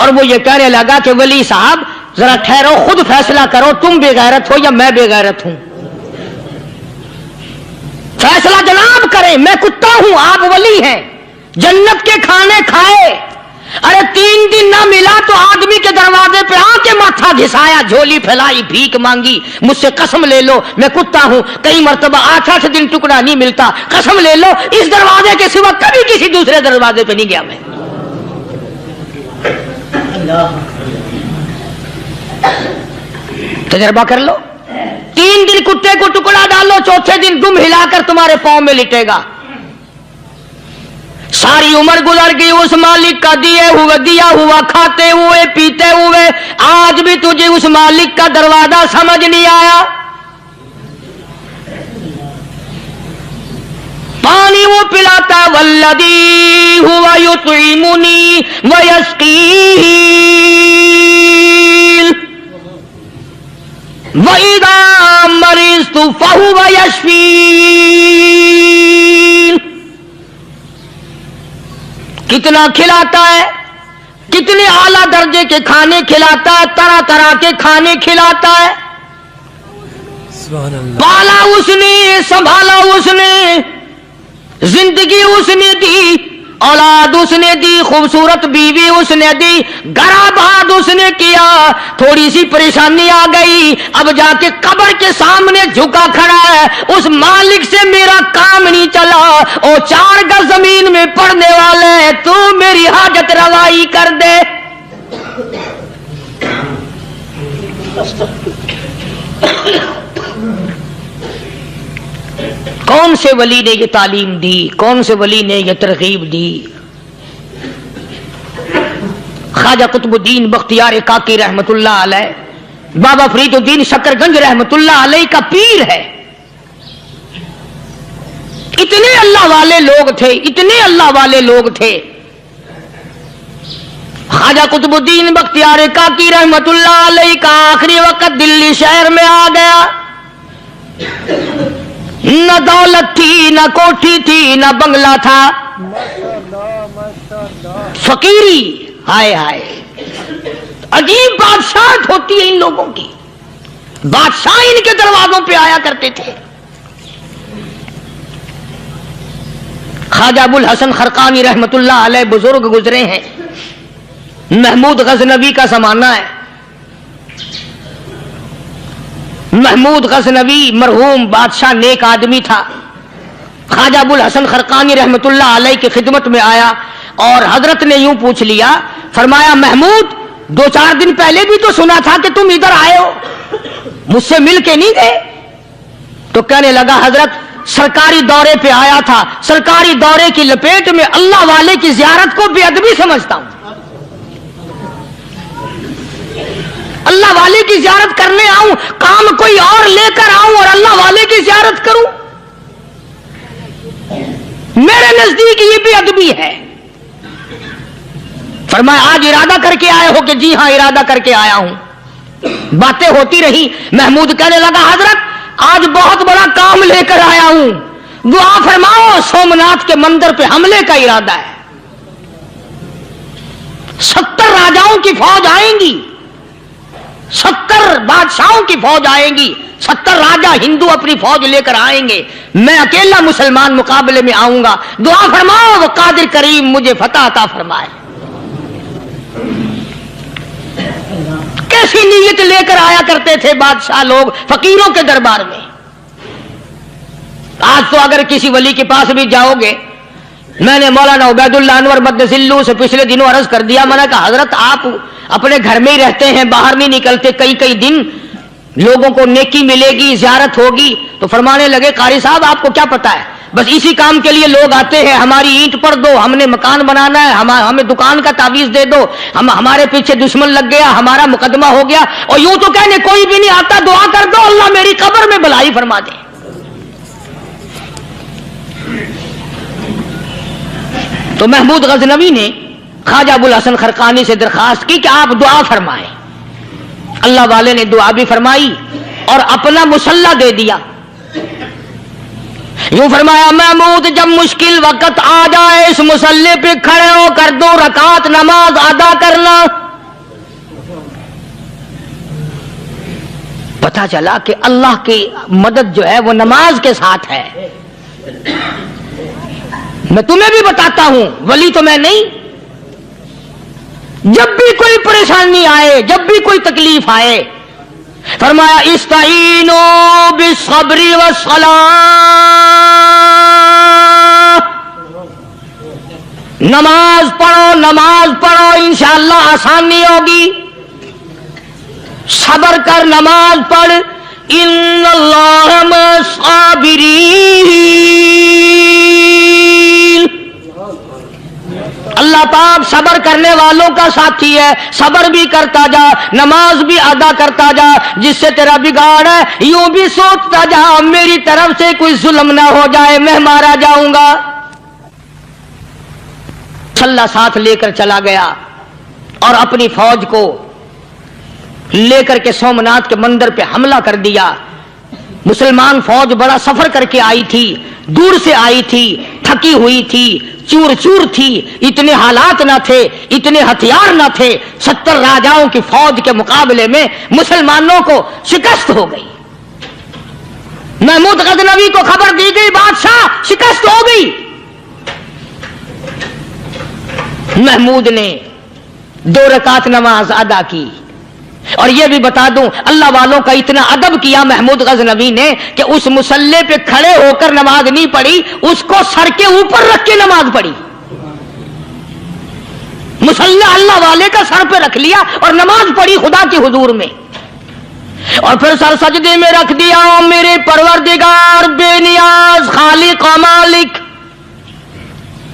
A: اور وہ یہ کہنے لگا کہ ولی صاحب ذرا ٹھہرو، خود فیصلہ کرو، تم بے غیرت ہو یا میں بے غیرت ہوں؟ فیصلہ جناب کریں، میں کتا ہوں، آپ ولی ہیں، جنت کے کھانے کھائے، ارے 3 دن نہ ملا تو آدمی کے دروازے پہ آ کے ماتھا گھسایا، جھولی پھیلائی، بھیک مانگی، مجھ سے قسم لے لو میں کتا ہوں، کئی مرتبہ 8 دن ٹکڑا نہیں ملتا، قسم لے لو اس دروازے کے سوا کبھی کسی دوسرے دروازے پہ نہیں گیا میں۔ تجربہ کر لو، 3 دن کتے کو ٹکڑا ڈالو، چوتھے دن دم ہلا کر تمہارے پاؤں میں لٹے گا۔ ساری عمر گزر گئی اس مالک کا دیا ہوا کھاتے ہوئے پیتے ہوئے، آج بھی تجھے اس مالک کا دروازہ سمجھ نہیں آیا۔ پانی وہ پلاتا والذی ہوا یطعمنی ویسقین وَإِذَا مَرِضْتُ فَهُوَ يَشْفِينِ۔ کتنا کھلاتا ہے، کتنے اعلیٰ درجے کے کھانے کھلاتا ہے، طرح طرح کے کھانے کھلاتا ہے، پالا اس نے، سنبھالا اس نے، زندگی اس نے دی، اولاد اس نے دی، خوبصورت بیوی اس نے دی، گھر آباد اس نے کیا، تھوڑی سی پریشانی آ گئی، اب جا کے قبر کے سامنے جھکا کھڑا ہے، اس مالک سے میرا کام نہیں چلا، او 4 گز زمین میں پڑنے والے، تو میری حاجت روائی کر دے۔ کون سے ولی نے یہ تعلیم دی، کون سے ولی نے یہ ترغیب دی؟ خواجہ قطب الدین بختیار کاکی رحمت اللہ علیہ، بابا فرید الدین شکر گنج رحمت اللہ علیہ کا پیر ہے۔ اتنے اللہ والے لوگ تھے، اتنے اللہ والے لوگ تھے۔ خواجہ قطب الدین بختیار کاکی رحمت اللہ علیہ کا آخری وقت دلی شہر میں آ گیا، نہ دولت تھی، نہ کوٹھی تھی، نہ بنگلہ تھا، فقیری، ہائے ہائے، عجیب بادشاہت ہوتی ہے ان لوگوں کی، بادشاہ ان کے دروازوں پہ آیا کرتے تھے۔ خواجہ ابو الحسن خرقانی رحمت اللہ علیہ بزرگ گزرے ہیں، محمود غزنوی کا زمانہ ہے۔ محمود غزنوی مرحوم بادشاہ نیک آدمی تھا، خواجہ ابو الحسن خرقانی رحمت اللہ علیہ کی خدمت میں آیا اور حضرت نے یوں پوچھ لیا، فرمایا محمود 2-4 دن پہلے بھی تو سنا تھا کہ تم ادھر آئے ہو، مجھ سے مل کے نہیں گئے؟ تو کہنے لگا حضرت سرکاری دورے پہ آیا تھا، سرکاری دورے کی لپیٹ میں اللہ والے کی زیارت کو بے ادبی سمجھتا ہوں، اللہ والے کی زیارت کرنے آؤں، کام کوئی اور لے کر آؤں اور اللہ والے کی زیارت کروں؟ میرے نزدیک یہ بے ادبی ہے۔ فرمایا آج ارادہ کر کے آئے ہو؟ کہ جی ہاں ارادہ کر کے آیا ہوں۔ باتیں ہوتی رہی، محمود کہنے لگا حضرت آج بہت بڑا کام لے کر آیا ہوں، دعا فرماؤ، سومناتھ کے مندر پہ حملے کا ارادہ ہے، 70 راجاؤں کی فوج آئیں گی، 70 بادشاہوں کی فوج آئیں گی، 70 راجا ہندو اپنی فوج لے کر آئیں گے، میں اکیلا مسلمان مقابلے میں آؤں گا، دعا فرماؤ وہ قادر کریم مجھے فتح عطا فرمائے۔ کیسی نیت لے کر آیا کرتے تھے بادشاہ لوگ فقیروں کے دربار میں۔ آج تو اگر کسی ولی کے پاس بھی جاؤ گے، میں نے مولانا عبید اللہ انور مدثلو سے پچھلے دنوں عرض کر دیا، میں نے کہا حضرت آپ اپنے گھر میں ہی رہتے ہیں، باہر نہیں نکلتے، کئی دن لوگوں کو نیکی ملے گی، زیارت ہوگی، تو فرمانے لگے قاری صاحب آپ کو کیا پتا ہے، بس اسی کام کے لیے لوگ آتے ہیں، ہماری اینٹ پر دو، ہم نے مکان بنانا ہے، ہمیں دکان کا تعویذ دے دو، ہمارے پیچھے دشمن لگ گیا، ہمارا مقدمہ ہو گیا، اور یوں تو کہنے کوئی بھی نہیں آتا، دعا کر دو اللہ میری قبر میں بھلائی فرما دے۔ تو محمود غزنوی نے خواجہ ابو الحسن خرقانی سے درخواست کی کہ آپ دعا فرمائیں۔ اللہ والے نے دعا بھی فرمائی اور اپنا مسلح دے دیا، یوں فرمایا محمود جب مشکل وقت آ جائے اس مسلح پہ کھڑے ہو کر 2 رکعت نماز ادا کرنا، پتہ چلا کہ اللہ کی مدد جو ہے وہ نماز کے ساتھ ہے. میں تمہیں بھی بتاتا ہوں، ولی تو میں نہیں. جب بھی کوئی پریشانی آئے، جب بھی کوئی تکلیف آئے، فرمایا استعینوا بالصبر والصلاۃ، نماز پڑھو انشاءاللہ آسانی ہوگی. صبر کر، نماز پڑھ. ان اللہ مع الصابرین، اللہ پاک صبر کرنے والوں کا ساتھی ہے. صبر بھی کرتا جا، نماز بھی ادا کرتا جا. جس سے تیرا بگاڑ ہے یوں بھی سوچتا جا میری طرف سے کوئی ظلم نہ ہو جائے، میں مارا جاؤں گا. اللہ ساتھ لے کر چلا گیا اور اپنی فوج کو لے کر کے سومناتھ کے مندر پہ حملہ کر دیا. مسلمان فوج بڑا سفر کر کے آئی تھی، دور سے آئی تھی، تھکی ہوئی تھی، چور چور تھی. اتنے حالات نہ تھے، اتنے ہتھیار نہ تھے. 70 راجاؤں کی فوج کے مقابلے میں مسلمانوں کو شکست ہو گئی. محمود غزنوی کو خبر دی گئی بادشاہ شکست ہو گئی. محمود نے 2 رکعت نماز ادا کی. اور یہ بھی بتا دوں اللہ والوں کا اتنا ادب کیا محمود غزنوی نے کہ اس مصلی پہ کھڑے ہو کر نماز نہیں پڑھی، اس کو سر کے اوپر رکھ کے نماز پڑھی. مصلی اللہ والے کا سر پہ رکھ لیا اور نماز پڑھی خدا کے حضور میں. اور پھر سر سجدے میں رکھ دیا. میرے پروردگار بے نیاز خالق و مالک،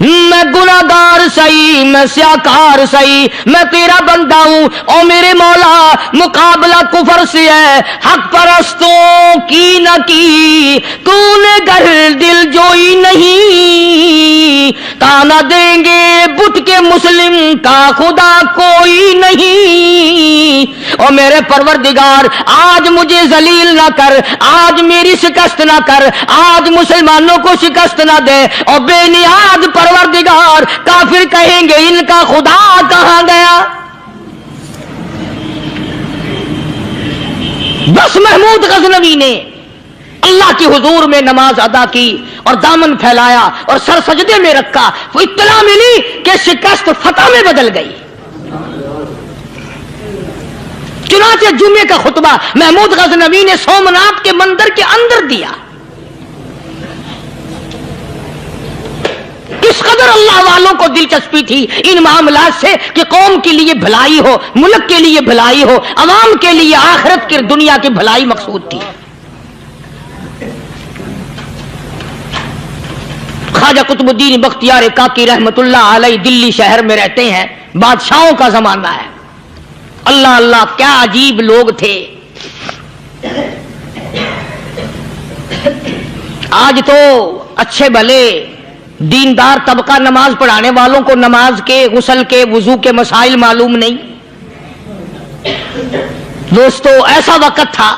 A: میں گناہگار سہی، میں سیاکار سہی، میں تیرا بندہ ہوں. او میرے مولا مقابلہ کفر سے ہے، حق پرستوں کی نہ کی تو نے گر دل جوئی نہیں. تانا دیں گے بت کے مسلم کا خدا کوئی نہیں. او میرے پروردگار آج مجھے ذلیل نہ کر، آج میری شکست نہ کر، آج مسلمانوں کو شکست نہ دے. اور بے نیاز پروردگار کافر کہیں گے ان کا خدا کہاں گیا. بس محمود غزنوی نے اللہ کے حضور میں نماز ادا کی اور دامن پھیلایا اور سر سجدے میں رکھا. وہ اطلاع ملی کہ شکست فتح میں بدل گئی. چنانچہ جمعے کا خطبہ محمود غزنوی نے سومناتھ کے مندر کے اندر دیا. اس قدر اللہ والوں کو دلچسپی تھی ان معاملات سے کہ قوم کے لیے بھلائی ہو، ملک کے لیے بھلائی ہو، عوام کے لیے آخرت کی دنیا کی بھلائی مقصود تھی. خواجہ قطب الدین بختیار کاکی رحمت اللہ علیہ دلی شہر میں رہتے ہیں. بادشاہوں کا زمانہ ہے. اللہ اللہ کیا عجیب لوگ تھے. آج تو اچھے بھلے دیندار طبقہ نماز پڑھانے والوں کو نماز کے، غسل کے، وضو کے مسائل معلوم نہیں. دوستو ایسا وقت تھا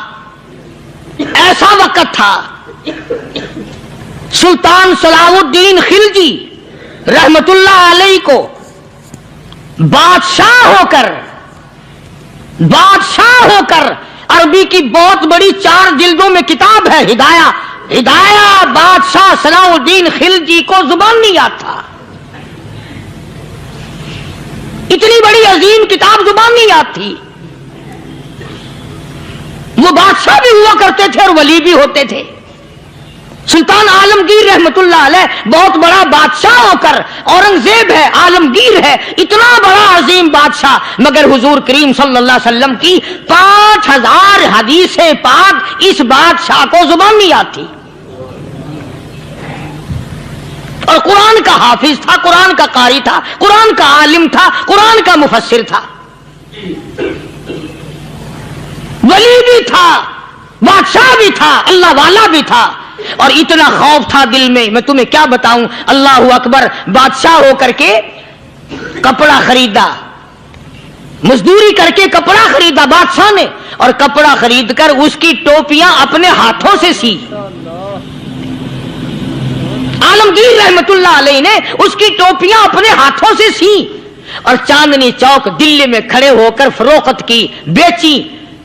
A: سلطان صلاح الدین خلجی رحمت اللہ علیہ کو بادشاہ ہو کر عربی کی بہت بڑی 4 جلدوں میں کتاب ہے ہدایہ بادشاہ صلاح الدین خلجی کو زبان نہیں یاد تھا. اتنی بڑی عظیم کتاب زبان نہیں یاد تھی. وہ بادشاہ بھی ہوا کرتے تھے اور ولی بھی ہوتے تھے. سلطان عالمگیر رحمت اللہ علیہ بہت بڑا بادشاہ ہو کر، اورنگزیب ہے، عالمگیر ہے، اتنا بڑا عظیم بادشاہ، مگر حضور کریم صلی اللہ علیہ وسلم کی 5000 حدیث پاک اس بادشاہ کو زبان نہیں یاد تھی. اور قرآن کا حافظ تھا، قرآن کا قاری تھا، قرآن کا عالم تھا، قرآن کا مفسر تھا، ولی بھی تھا، بادشاہ بھی تھا، اللہ والا بھی تھا. اور اتنا خوف تھا دل میں تمہیں کیا بتاؤں. اللہ اکبر. بادشاہ ہو کر کے کپڑا خریدا، مزدوری کر کے کپڑا خریدا بادشاہ نے، اور کپڑا خرید کر اس کی ٹوپیاں اپنے ہاتھوں سے سی. عالمگیر رحمت اللہ علیہ نے اس کی ٹوپیاں اپنے ہاتھوں سے سی اور چاندنی چوک دلی میں کھڑے ہو کر فروخت کی، بیچی.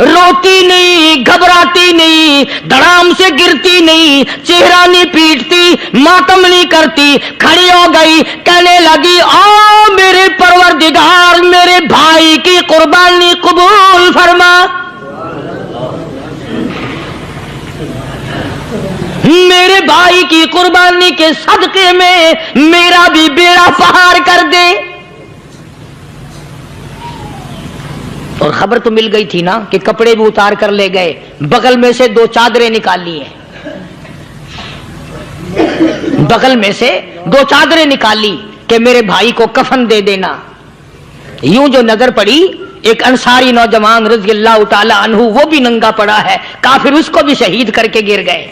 A: روتی نہیں، گھبراتی نہیں، دھڑام سے گرتی نہیں، چہرہ نہیں پیٹتی، ماتم نہیں کرتی، کھڑی ہو گئی، کہنے لگی او میرے پروردگار، میرے بھائی کی قربانی قبول فرما، میرے بھائی کی قربانی کے صدقے میں میرا بھی بیڑا پار کر دے۔ اور خبر تو مل گئی تھی نا کہ کپڑے بھی اتار کر لے گئے، بغل میں سے 2 چادریں نکال لی ہیں، بغل میں سے 2 چادریں نکالی کہ میرے بھائی کو کفن دے دینا۔ یوں جو نظر پڑی ایک انصاری نوجوان رضی اللہ تعالی عنہ، وہ بھی ننگا پڑا ہے، کافر اس کو بھی شہید کر کے گر گئے۔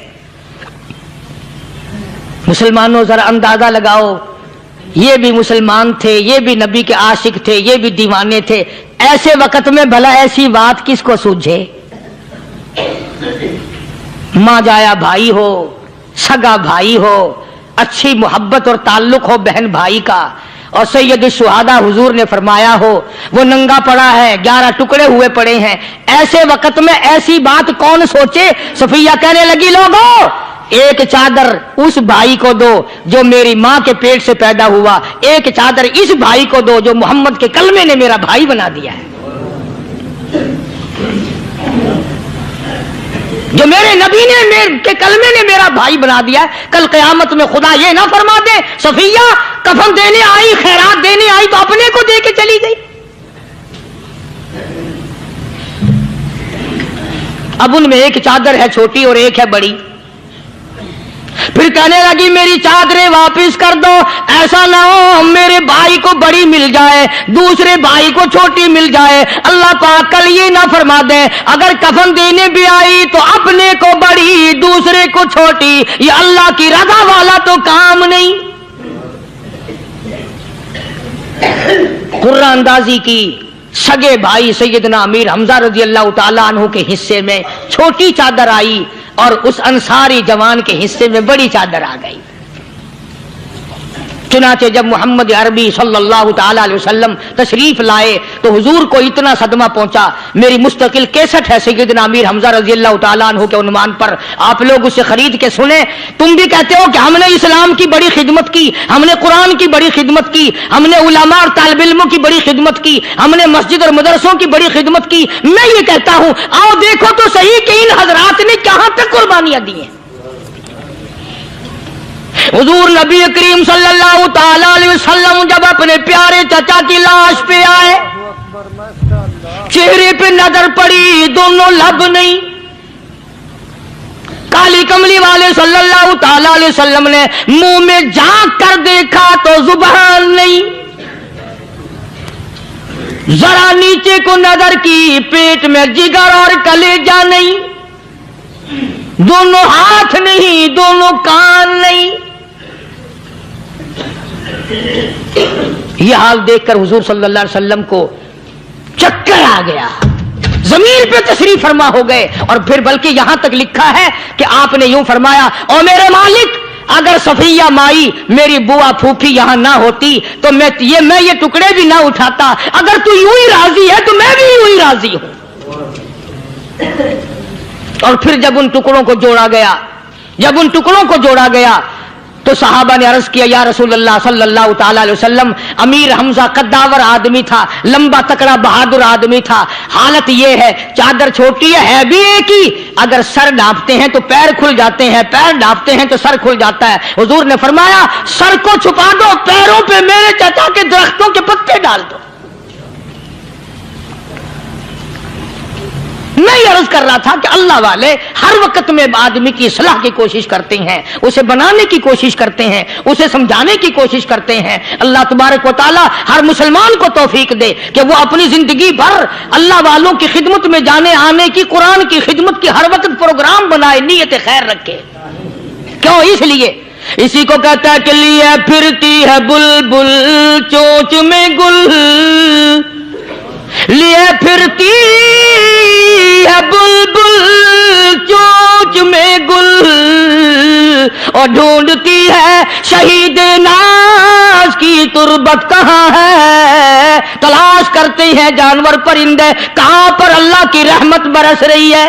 A: مسلمانوں ذرا اندازہ لگاؤ، یہ بھی مسلمان تھے، یہ بھی نبی کے عاشق تھے، یہ بھی دیوانے تھے، ایسے وقت میں بھلا ایسی بات کس کو سوجھے؟ ماں جایا بھائی ہو، سگا بھائی ہو، اچھی محبت اور تعلق ہو بہن بھائی کا، اور سید الشہداء حضور نے فرمایا ہو وہ ننگا پڑا ہے، 11 ٹکڑے ہوئے پڑے ہیں، ایسے وقت میں ایسی بات کون سوچے؟ صفیہ کہنے لگی لوگوں ایک چادر اس بھائی کو دو جو میری ماں کے پیٹ سے پیدا ہوا، ایک چادر اس بھائی کو دو جو محمد کے کلمے نے میرا بھائی بنا دیا ہے، جو میرے نبی نے کے کلمے نے میرا بھائی بنا دیا ہے۔ کل قیامت میں خدا یہ نہ فرما دے صفیہ کفن دینے آئی، خیرات دینے آئی تو اپنے کو دے کے چلی گئی۔ اب ان میں ایک چادر ہے چھوٹی اور ایک ہے بڑی، پھر کہنے لگی میری چادریں واپس کر دو، ایسا نہ ہو میرے بھائی کو بڑی مل جائے، دوسرے بھائی کو چھوٹی مل جائے، اللہ پاک کل یہ نہ فرما دے اگر کفن دینے بھی آئی تو اپنے کو بڑی دوسرے کو چھوٹی، یہ اللہ کی رضا والا تو کام نہیں۔ قرہ اندازی کی، سگے بھائی سیدنا امیر حمزہ رضی اللہ تعالیٰ عنہ کے حصے میں چھوٹی چادر آئی اور اس انصاری جوان کے حصے میں بڑی چادر آ گئی۔ چنانچہ جب محمد عربی صلی اللہ تعالی علیہ وسلم تشریف لائے تو حضور کو اتنا صدمہ پہنچا، میری مستقل کیسٹ ہے سیدنا امیر حمزہ رضی اللہ تعالیٰ عنہ کے عنوان پر، آپ لوگ اسے خرید کے سنیں۔ تم بھی کہتے ہو کہ ہم نے اسلام کی بڑی خدمت کی، ہم نے قرآن کی بڑی خدمت کی، ہم نے علماء اور طالب علموں کی بڑی خدمت کی، ہم نے مسجد اور مدرسوں کی بڑی خدمت کی۔ میں یہ کہتا ہوں آؤ دیکھو تو صحیح کہ ان حضرات نے کہاں تک قربانیاں دی ہیں۔ حضور نبی کریم صلی اللہ تعالی علیہ وسلم جب اپنے پیارے چچا کی لاش پہ آئے، چہرے پہ نظر پڑی دونوں لب نہیں، کالی کملی والے صلی اللہ تعالی علیہ وسلم نے منہ میں جھانک کر دیکھا تو زبان نہیں، ذرا نیچے کو نظر کی پیٹ میں جگر اور کلیجہ نہیں، دونوں ہاتھ نہیں، دونوں کان نہیں۔ یہ حال دیکھ کر حضور صلی اللہ علیہ وسلم کو چکر آ گیا، زمین پہ تشریف فرما ہو گئے، اور پھر بلکہ یہاں تک لکھا ہے کہ آپ نے یوں فرمایا او میرے مالک اگر صفیہ مائی میری بوا پھوپھی یہاں نہ ہوتی تو میں یہ ٹکڑے بھی نہ اٹھاتا، اگر تو یوں ہی راضی ہے تو میں بھی یوں ہی راضی ہوں۔ اور پھر جب ان ٹکڑوں کو جوڑا گیا تو صحابہ نے عرض کیا یا رسول اللہ صلی اللہ تعالی علیہ وسلم امیر حمزہ قداور آدمی تھا، لمبا تکڑا بہادر آدمی تھا، حالت یہ ہے چادر چھوٹی ہے بھی ایک ہی، اگر سر ڈھانپتے ہیں تو پیر کھل جاتے ہیں، پیر ڈھانپتے ہیں تو سر کھل جاتا ہے۔ حضور نے فرمایا سر کو چھپا دو، پیروں پہ میرے چچا کے درختوں کے پتے ڈال دو۔ میں یہ عرض کر رہا تھا کہ اللہ والے ہر وقت میں آدمی کی اصلاح کی کوشش کرتے ہیں، اسے بنانے کی کوشش کرتے ہیں، اسے سمجھانے کی کوشش کرتے ہیں۔ اللہ تبارک و تعالی ہر مسلمان کو توفیق دے کہ وہ اپنی زندگی بھر اللہ والوں کی خدمت میں جانے آنے کی، قرآن کی خدمت کی ہر وقت پروگرام بنائے، نیت خیر رکھے۔ کیوں؟ اس لیے اسی کو کہتا ہے کہ لیے پھرتی ہے بلبل چونچ میں گل، لیے پھرتی ہے بلبل چونچ میں گل، اور ڈھونڈتی ہے شہید ناز کی تربت کہاں ہے، تلاش کرتے ہیں جانور پرندے کہاں پر اللہ کی رحمت برس رہی ہے.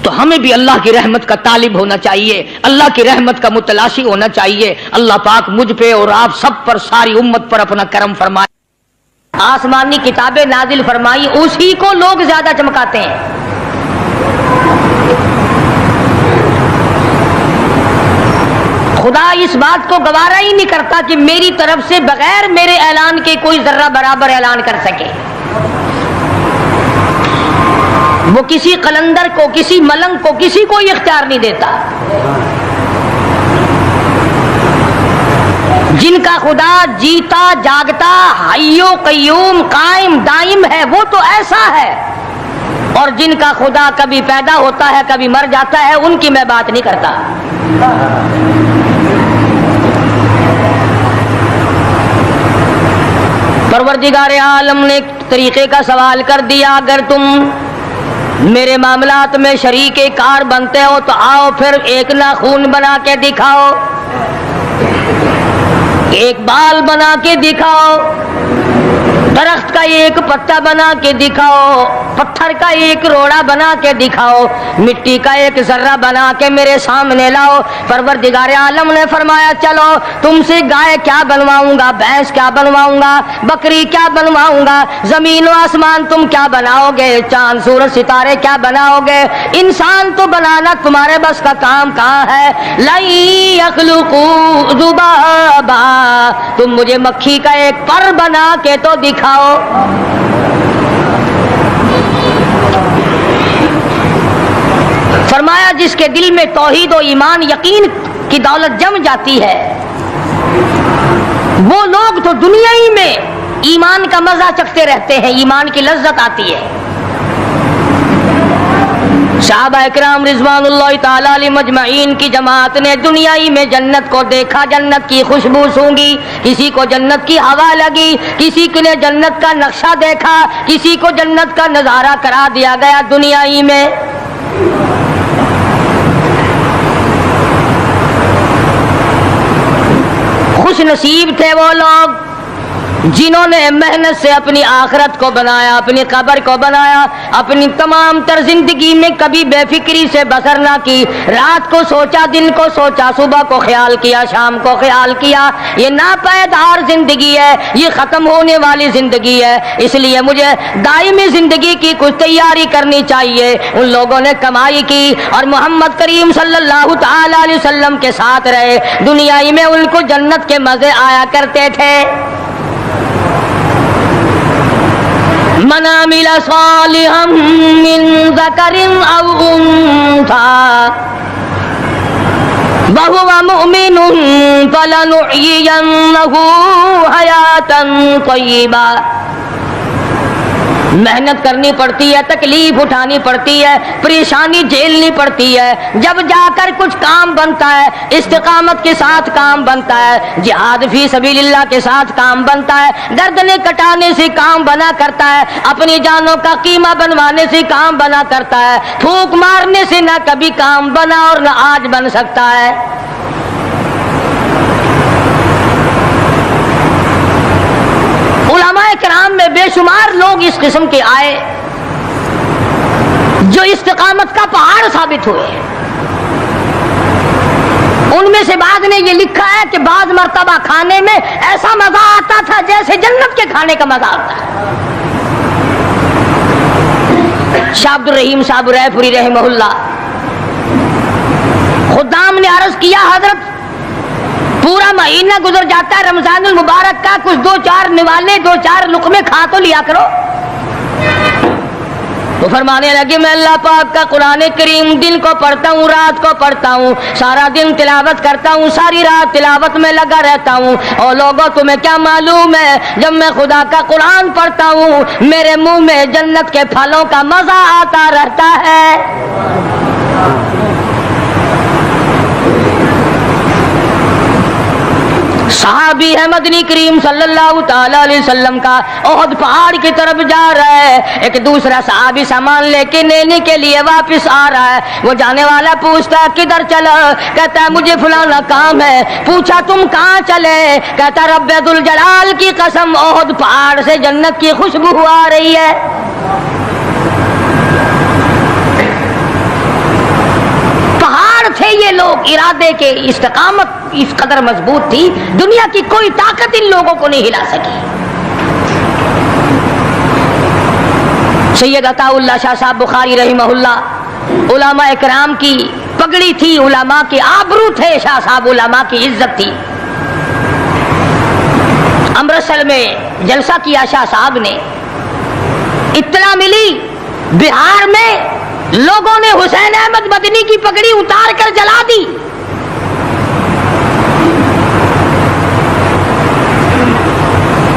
A: تو ہمیں بھی اللہ کی رحمت کا طالب ہونا چاہیے, اللہ کی رحمت کا متلاشی ہونا چاہیے. اللہ پاک مجھ پہ اور آپ سب پر, ساری امت پر اپنا کرم فرمائے. آسمانی کتابیں نازل فرمائی, اسی کو لوگ زیادہ چمکاتے ہیں. خدا اس بات کو گوارا ہی نہیں کرتا کہ میری طرف سے بغیر میرے اعلان کے کوئی ذرہ برابر اعلان کر سکے. وہ کسی قلندر کو, کسی ملنگ کو, کسی کو اختیار نہیں دیتا. جن کا خدا جیتا جاگتا حی و قیوم قائم دائم ہے وہ تو ایسا ہے, اور جن کا خدا کبھی پیدا ہوتا ہے کبھی مر جاتا ہے ان کی میں بات نہیں کرتا. پروردگار عالم نے طریقے کا سوال کر دیا, اگر تم میرے معاملات میں شریک کار بنتے ہو تو آؤ پھر ایک ناخون بنا کے دکھاؤ, ایک بال بنا کے دکھاؤ, درخت کا ایک پتا بنا کے دکھاؤ, پتھر کا ایک روڑا بنا کے دکھاؤ, مٹی کا ایک ذرہ بنا کے میرے سامنے لاؤ. پروردگار عالم نے فرمایا چلو تم سے گائے کیا بنواؤں گا, بھینس کیا بنواؤں گا, بکری کیا بنواؤں گا, زمین و آسمان تم کیا بناؤ گے, چاند سورج ستارے کیا بناؤ گے, انسان تو بنانا تمہارے بس کا کام کہاں ہے. لن یخلقوا ذبابا, تم مجھے مکھی کا ایک پر بنا کے تو دکھاؤ. فرمایا جس کے دل میں توحید و ایمان یقین کی دولت جم جاتی ہے وہ لوگ تو دنیا ہی میں ایمان کا مزہ چکھتے رہتے ہیں, ایمان کی لذت آتی ہے. صحابہ اکرام رضوان اللہ تعالی علیہ مجمعین کی جماعت نے دنیا ہی میں جنت کو دیکھا, جنت کی خوشبو سونگھی, کسی کو جنت کی ہوا لگی, کسی نے جنت کا نقشہ دیکھا, کسی کو جنت کا نظارہ کرا دیا گیا دنیا ہی میں. خوش نصیب تھے وہ لوگ جنہوں نے محنت سے اپنی آخرت کو بنایا, اپنی قبر کو بنایا, اپنی تمام تر زندگی میں کبھی بے فکری سے بسر نہ کی. رات کو سوچا, دن کو سوچا, صبح کو خیال کیا, شام کو خیال کیا. یہ ناپائیدار زندگی ہے, یہ ختم ہونے والی زندگی ہے, اس لیے مجھے دائمی زندگی کی کچھ تیاری کرنی چاہیے. ان لوگوں نے کمائی کی اور محمد کریم صلی اللہ تعالی علیہ وسلم کے ساتھ رہے. دنیا میں ان کو جنت کے مزے آیا کرتے تھے. من عمل صالحا من ذکر او انثى وهو مؤمن فلنحيينه حياة طيبة. محنت کرنی پڑتی ہے, تکلیف اٹھانی پڑتی ہے, پریشانی جھیلنی پڑتی ہے, جب جا کر کچھ کام بنتا ہے. استقامت کے ساتھ کام بنتا ہے, جہاد فی سبیل اللہ کے ساتھ کام بنتا ہے, گردنیں کٹانے سے کام بنا کرتا ہے, اپنی جانوں کا قیمہ بنوانے سے کام بنا کرتا ہے. پھونک مارنے سے نہ کبھی کام بنا اور نہ آج بن سکتا ہے. علماء کرام میں بے شمار لوگ اس قسم کے آئے جو استقامت کا پہاڑ ثابت ہوئے. ان میں سے بعض نے یہ لکھا ہے کہ بعض مرتبہ کھانے میں ایسا مزہ آتا تھا جیسے جنت کے کھانے کا مزہ آتا ہے. شاہ عبد الرحیم صاحب رائے پوری رحمہ اللہ خدام نے عرض کیا, حضرت پورا مہینہ گزر جاتا ہے رمضان المبارک کا, کچھ دو چار نوالے, دو چار لقمے کھا تو لیا کرو. تو فرمانے لگے میں اللہ پاک کا قرآن کریم دن کو پڑھتا ہوں, رات کو پڑھتا ہوں, سارا دن تلاوت کرتا ہوں, ساری رات تلاوت میں لگا رہتا ہوں. اور لوگوں تمہیں کیا معلوم ہے, جب میں خدا کا قرآن پڑھتا ہوں میرے منہ میں جنت کے پھلوں کا مزہ آتا رہتا ہے. صحابی ہے مدنی کریم صلی اللہ تعالی علیہ وسلم کا، احد پہاڑ کی طرف جا رہا ہے، ایک دوسرا صحابی سامان لے کے لینے کے لیے واپس آ رہا ہے، وہ جانے والا پوچھتا کدھر چلا، کہتا ہے مجھے فلانا کام ہے، پوچھا تم کہاں چلے، کہتا رب ذوالجلال کی قسم احد پہاڑ سے جنت کی خوشبو آ رہی ہے۔ تھے یہ لوگ، ارادے کے استقامت اس قدر مضبوط تھی، دنیا کی کوئی طاقت ان لوگوں کو نہیں ہلا سکی۔ سید عطا اللہ شاہ صاحب بخاری رحمہ اللہ، علماء اکرام کی پگڑی تھی، علماء کے آبرو تھے شاہ صاحب، علماء کی عزت تھی۔ امرتسر میں جلسہ کیا شاہ صاحب نے، اطلاع ملی بہار میں لوگوں نے حسین احمد مدنی کی پگڑی اتار کر جلا دی۔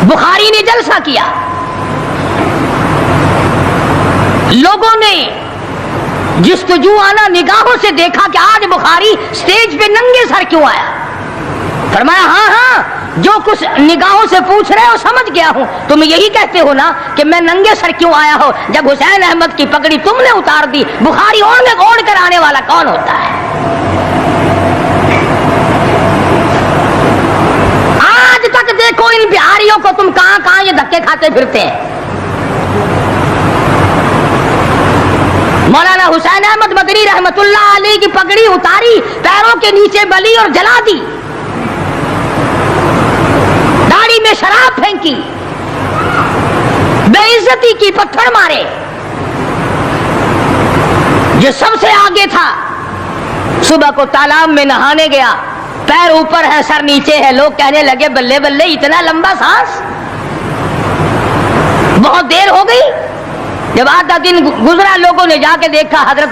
A: بخاری نے جلسہ کیا، لوگوں نے جستجو آنا نگاہوں سے دیکھا کہ آج بخاری سٹیج پہ ننگے سر کیوں آیا؟ فرمایا ہاں ہاں جو کچھ نگاہوں سے پوچھ رہے ہو سمجھ گیا ہوں، تم یہی کہتے ہو نا کہ میں ننگے سر کیوں آیا ہو جب حسین احمد کی پگڑی تم نے اتار دی، بخاری اوڑھ کر آنے والا کون ہوتا ہے؟ آج تک دیکھو ان بہاریوں کو تم کہاں کہاں یہ دھکے کھاتے پھرتے ہیں۔ مولانا حسین احمد مدنی رحمت اللہ علیہ کی پگڑی اتاری، پیروں کے نیچے بلی اور جلا دی، داڑھی میں شراب پھینکی، بے عزتی کی، پتھر مارے۔ جو سب سے آگے تھا صبح کو تالاب میں نہانے گیا، پیر اوپر ہے سر نیچے ہے، لوگ کہنے لگے بلے بلے اتنا لمبا سانس، بہت دیر ہو گئی۔ جب آدھا دن گزرا لوگوں نے جا کے دیکھا حضرت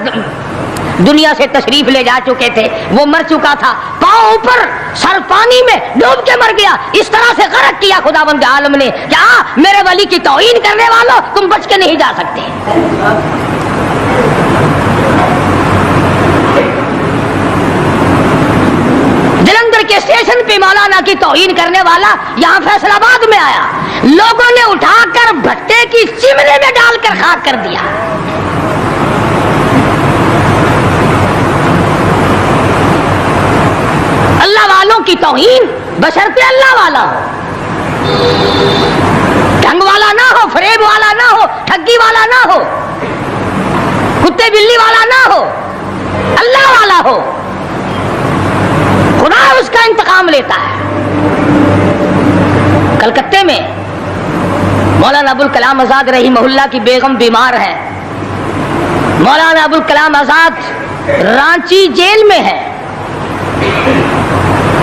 A: دنیا سے تشریف لے جا چکے تھے، وہ مر چکا تھا، پاؤں اوپر سر پانی میں ڈوب کے مر گیا۔ اس طرح سے غرق کیا خداوند عالم نے کہ میرے ولی کی توہین کرنے والوں تم بچ کے نہیں جا سکتے۔ جلندھر کے اسٹیشن پہ مولانا کی توہین کرنے والا یہاں فیصل آباد میں آیا، لوگوں نے اٹھا کر بھٹے کی چمنے میں ڈال کر خاک کر دیا۔ اللہ والوں کی توہین بشرطے اللہ والا ہو، ڈھنگ والا نہ ہو، فریب والا نہ ہو، ٹھگی والا نہ ہو، کتے بلی والا نہ ہو، اللہ والا ہو، خدا اس کا انتقام لیتا ہے۔ کلکتے میں مولانا ابوالکلام آزاد رحمہ اللہ کی بیگم بیمار ہے، مولانا ابوالکلام آزاد رانچی جیل میں ہے۔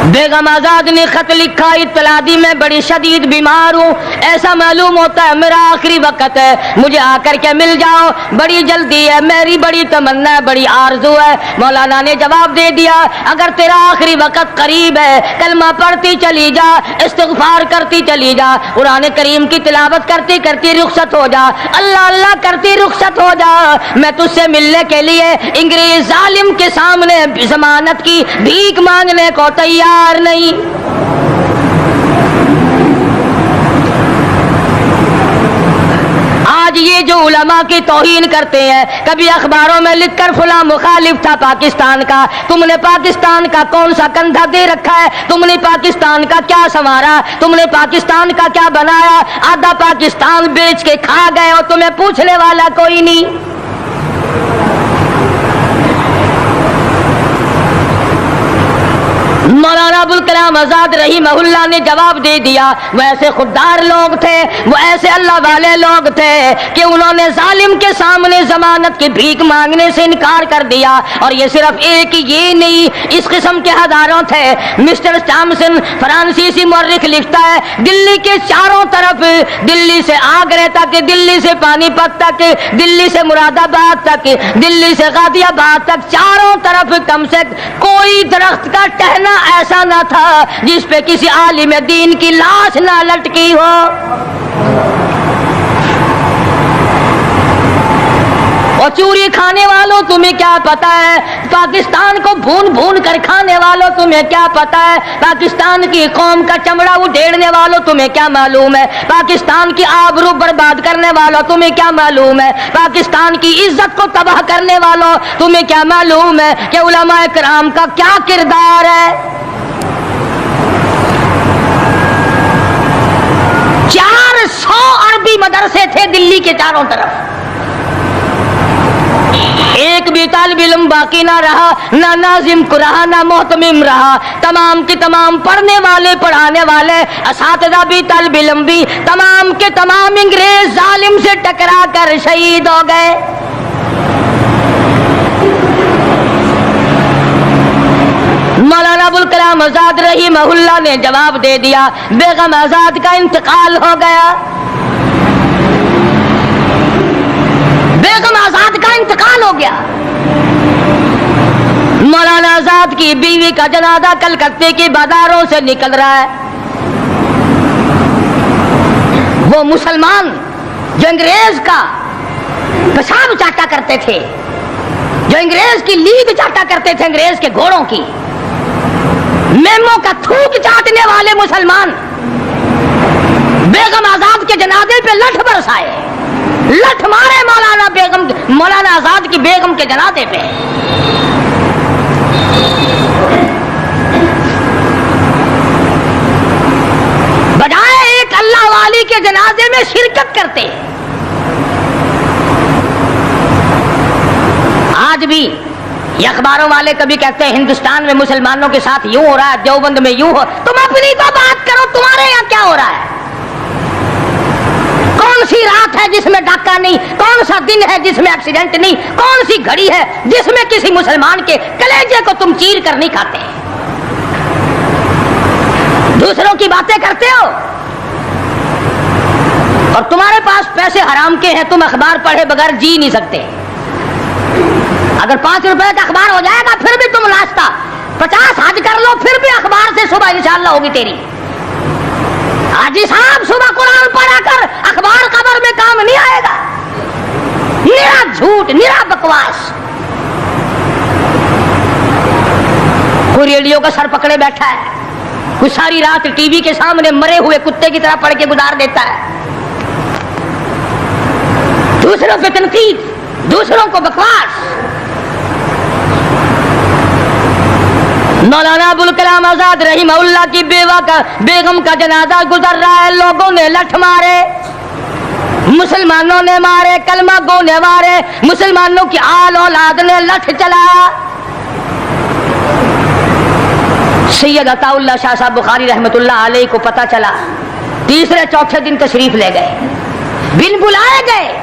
A: بیگم آزاد نے خط لکھا، اطلاع دی میں بڑی شدید بیمار ہوں، ایسا معلوم ہوتا ہے میرا آخری وقت ہے، مجھے آ کر کے مل جاؤ، بڑی جلدی ہے، میری بڑی تمنا ہے، بڑی آرزو ہے۔ مولانا نے جواب دے دیا اگر تیرا آخری وقت قریب ہے کلمہ پڑھتی چلی جا، استغفار کرتی چلی جا، قرآن کریم کی تلاوت کرتی کرتی رخصت ہو جا، اللہ اللہ کرتی رخصت ہو جا، میں تجھ سے ملنے کے لیے انگریز ظالم کے سامنے ضمانت کی بھیک مانگنے کو تیار نہیں۔ آج یہ جو علماء کی توہین کرتے ہیں، کبھی اخباروں میں لکھ کر فلاں مخالف تھا پاکستان کا، تم نے پاکستان کا کون سا کندھا دے رکھا ہے، تم نے پاکستان کا کیا سنوارا، تم نے پاکستان کا کیا بنایا، آدھا پاکستان بیچ کے کھا گئے اور تمہیں پوچھنے والا کوئی نہیں۔ مولانا ابوالکلام آزاد رحمہ اللہ نے جواب دے دیا، وہ ایسے خوددار لوگ تھے، وہ ایسے اللہ والے لوگ تھے کہ انہوں نے ظالم کے سامنے ضمانت کی بھیک مانگنے سے انکار کر دیا۔ اور یہ صرف ایک یہ نہیں، اس قسم کے ہزاروں تھے۔ مسٹر ٹامسن فرانسیسی مورخ لکھتا ہے دلی کے چاروں طرف، دلی سے آگرہ تک، دلی سے پانی پت تک، دلی سے مراد آباد تک، دلی سے غازی آباد تک، چاروں طرف کم سے کوئی درخت کا ٹہنا ایسا نہ تھا جس پہ کسی عالم دین کی لاش نہ لٹکی ہو۔ اور چوری کھانے والوں تمہیں کیا پتا ہے، پاکستان کو بھون بھون کر کھانے والوں تمہیں کیا پتا ہے، پاکستان کی قوم کا چمڑا اڈھیڑنے والوں تمہیں کیا معلوم ہے، پاکستان کی آبرو برباد کرنے والوں تمہیں کیا معلوم ہے، پاکستان کی عزت کو تباہ کرنے والوں تمہیں کیا معلوم ہے کہ علماء کرام کا کیا کردار ہے۔ 400 عربی مدرسے تھے دلی کے چاروں طرف، ایک بھی طالب علم باقی نہ رہا، نہ ناظم کو رہا، نہ محتمم رہا، تمام کے تمام پڑھنے والے پڑھانے والے اساتذہ بھی طالب علم بھی تمام کے تمام انگریز ظالم سے ٹکرا کر شہید ہو گئے۔ مولانا ابوالکلام آزاد رحمہ اللہ نے جواب دے دیا، بیگم آزاد کا انتقال ہو گیا، بیگم آزاد کا انتقال ہو گیا۔ مولانا آزاد کی بیوی کا جنازہ کلکتے کی بازاروں سے نکل رہا ہے۔ وہ مسلمان جو انگریز کا پیشاب چاٹا کرتے تھے، جو انگریز کی لید چاٹا کرتے تھے، انگریز کے گھوڑوں کی میموں کا تھوک چاٹنے والے مسلمان بیگم آزاد کے جنازے پہ لٹھ برسائے، لٹھ مارے مولانا آزاد کی بیگم کے جنازے پہ۔ بجائے ایک اللہ والی کے جنازے میں شرکت کرتے، آج بھی یہ اخباروں والے کبھی کہتے ہیں ہندوستان میں مسلمانوں کے ساتھ یوں ہو رہا ہے، دیوبند میں یوں ہو، تم اپنی تو بات کرو، تمہارے یہاں کیا ہو رہا ہے؟ کون سی رات ہے جس میں ڈاکہ نہیں، کون سا دن ہے جس میں ایکسیڈنٹ نہیں، کون سی گھڑی ہے جس میں کسی مسلمان کے کلیجے کو تم چیر کر نہیں کھاتے؟ دوسروں کی باتیں کرتے ہو اور تمہارے پاس پیسے حرام کے ہیں، تم اخبار پڑھے بغیر جی نہیں سکتے۔ اگر 5 روپے کا اخبار ہو جائے گا پھر بھی تم ناشتہ 50 حج کر لو، پھر بھی اخبار سے صبح انشاءاللہ ہوگی تیری۔ حاجی صاحب صبح قرآن پڑھا کر اخبار قبر میں کام نہیں آئے گا، نرا جھوٹ، نرا بکواس۔ کوئی ریڈیو کا سر پکڑے بیٹھا ہے، کوئی ساری رات ٹی وی کے سامنے مرے ہوئے کتے کی طرح پڑھ کے گزار دیتا ہے، دوسروں پہ تنقید، دوسروں کو بکواس۔ مولانا ابوالکلام آزاد رحمہ اللہ کی بیگم کا جنازہ گزر رہا ہے، لوگوں نے لٹھ مارے، مسلمانوں نے مارے، کلمہ گو نے مارے، مسلمانوں کی آل اولاد نے لٹھ چلایا۔ سید عطا اللہ شاہ صاحب بخاری رحمۃ اللہ علیہ کو پتہ چلا، تیسرے چوتھے دن تشریف لے گئے، بن بلائے گئے،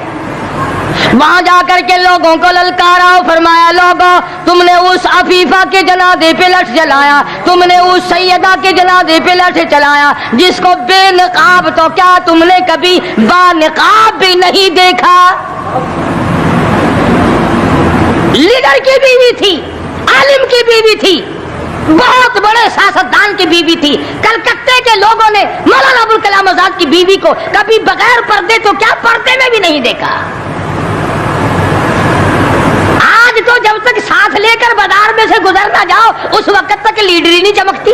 A: وہاں جا کر کے لوگوں کو للکارا، فرمایا لوگوں تم نے اس عفیفہ کے جنازے پہ لٹھ چلایا، تم نے اس سیدہ کے جنازے پہ لٹھ چلایا جس کو بے نقاب تو کیا تم نے کبھی با نقاب بھی نہیں دیکھا۔ لیڈر کی بیوی تھی، عالم کی بیوی تھی، بہت بڑے سیاستدان کی بیوی تھی، کلکتے کے لوگوں نے مولانا ابوالکلام آزاد کی بیوی کو کبھی بغیر پردے تو کیا پردے میں بھی نہیں دیکھا۔ آج تو جب تک ساتھ لے کر بازار میں سے گزر نہ جاؤ اس وقت تک لیڈری نہیں چمکتی،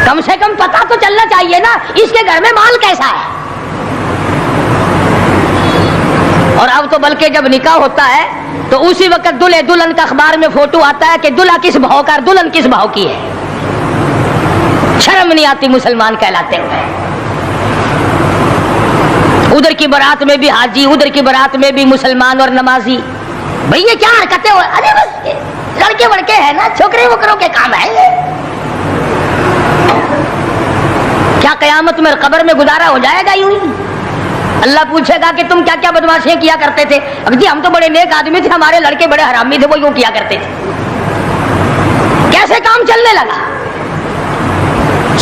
A: کم سے کم پتہ تو چلنا چاہیے نا اس کے گھر میں مال کیسا ہے۔ اور اب تو بلکہ جب نکاح ہوتا ہے تو اسی وقت دلہے دلہن کا اخبار میں فوٹو آتا ہے کہ دلہا کس بھاؤ کا دلہن کس بھاؤ کی ہے۔ شرم نہیں آتی مسلمان کہلاتے ہوئے؟ ادھر کی بارات میں بھی حاجی، ادھر کی بارات میں بھی مسلمان اور نمازی، بھئی یہ کیا حرکتیں ہو؟ ارے بس لڑکے وڑکے ہیں نا، چھوکرے وکروں کے کام ہے یہ۔ کیا قیامت میں قبر میں گزارا ہو جائے گا یوں ہی؟ اللہ پوچھے گا کہ تم کیا کیا بدماشیاں کیا کرتے تھے؟ جی ہم تو بڑے نیک آدمی تھے، ہمارے لڑکے بڑے حرامی تھے، وہ یوں کیا کرتے تھے۔ کیسے کام چلنے لگا؟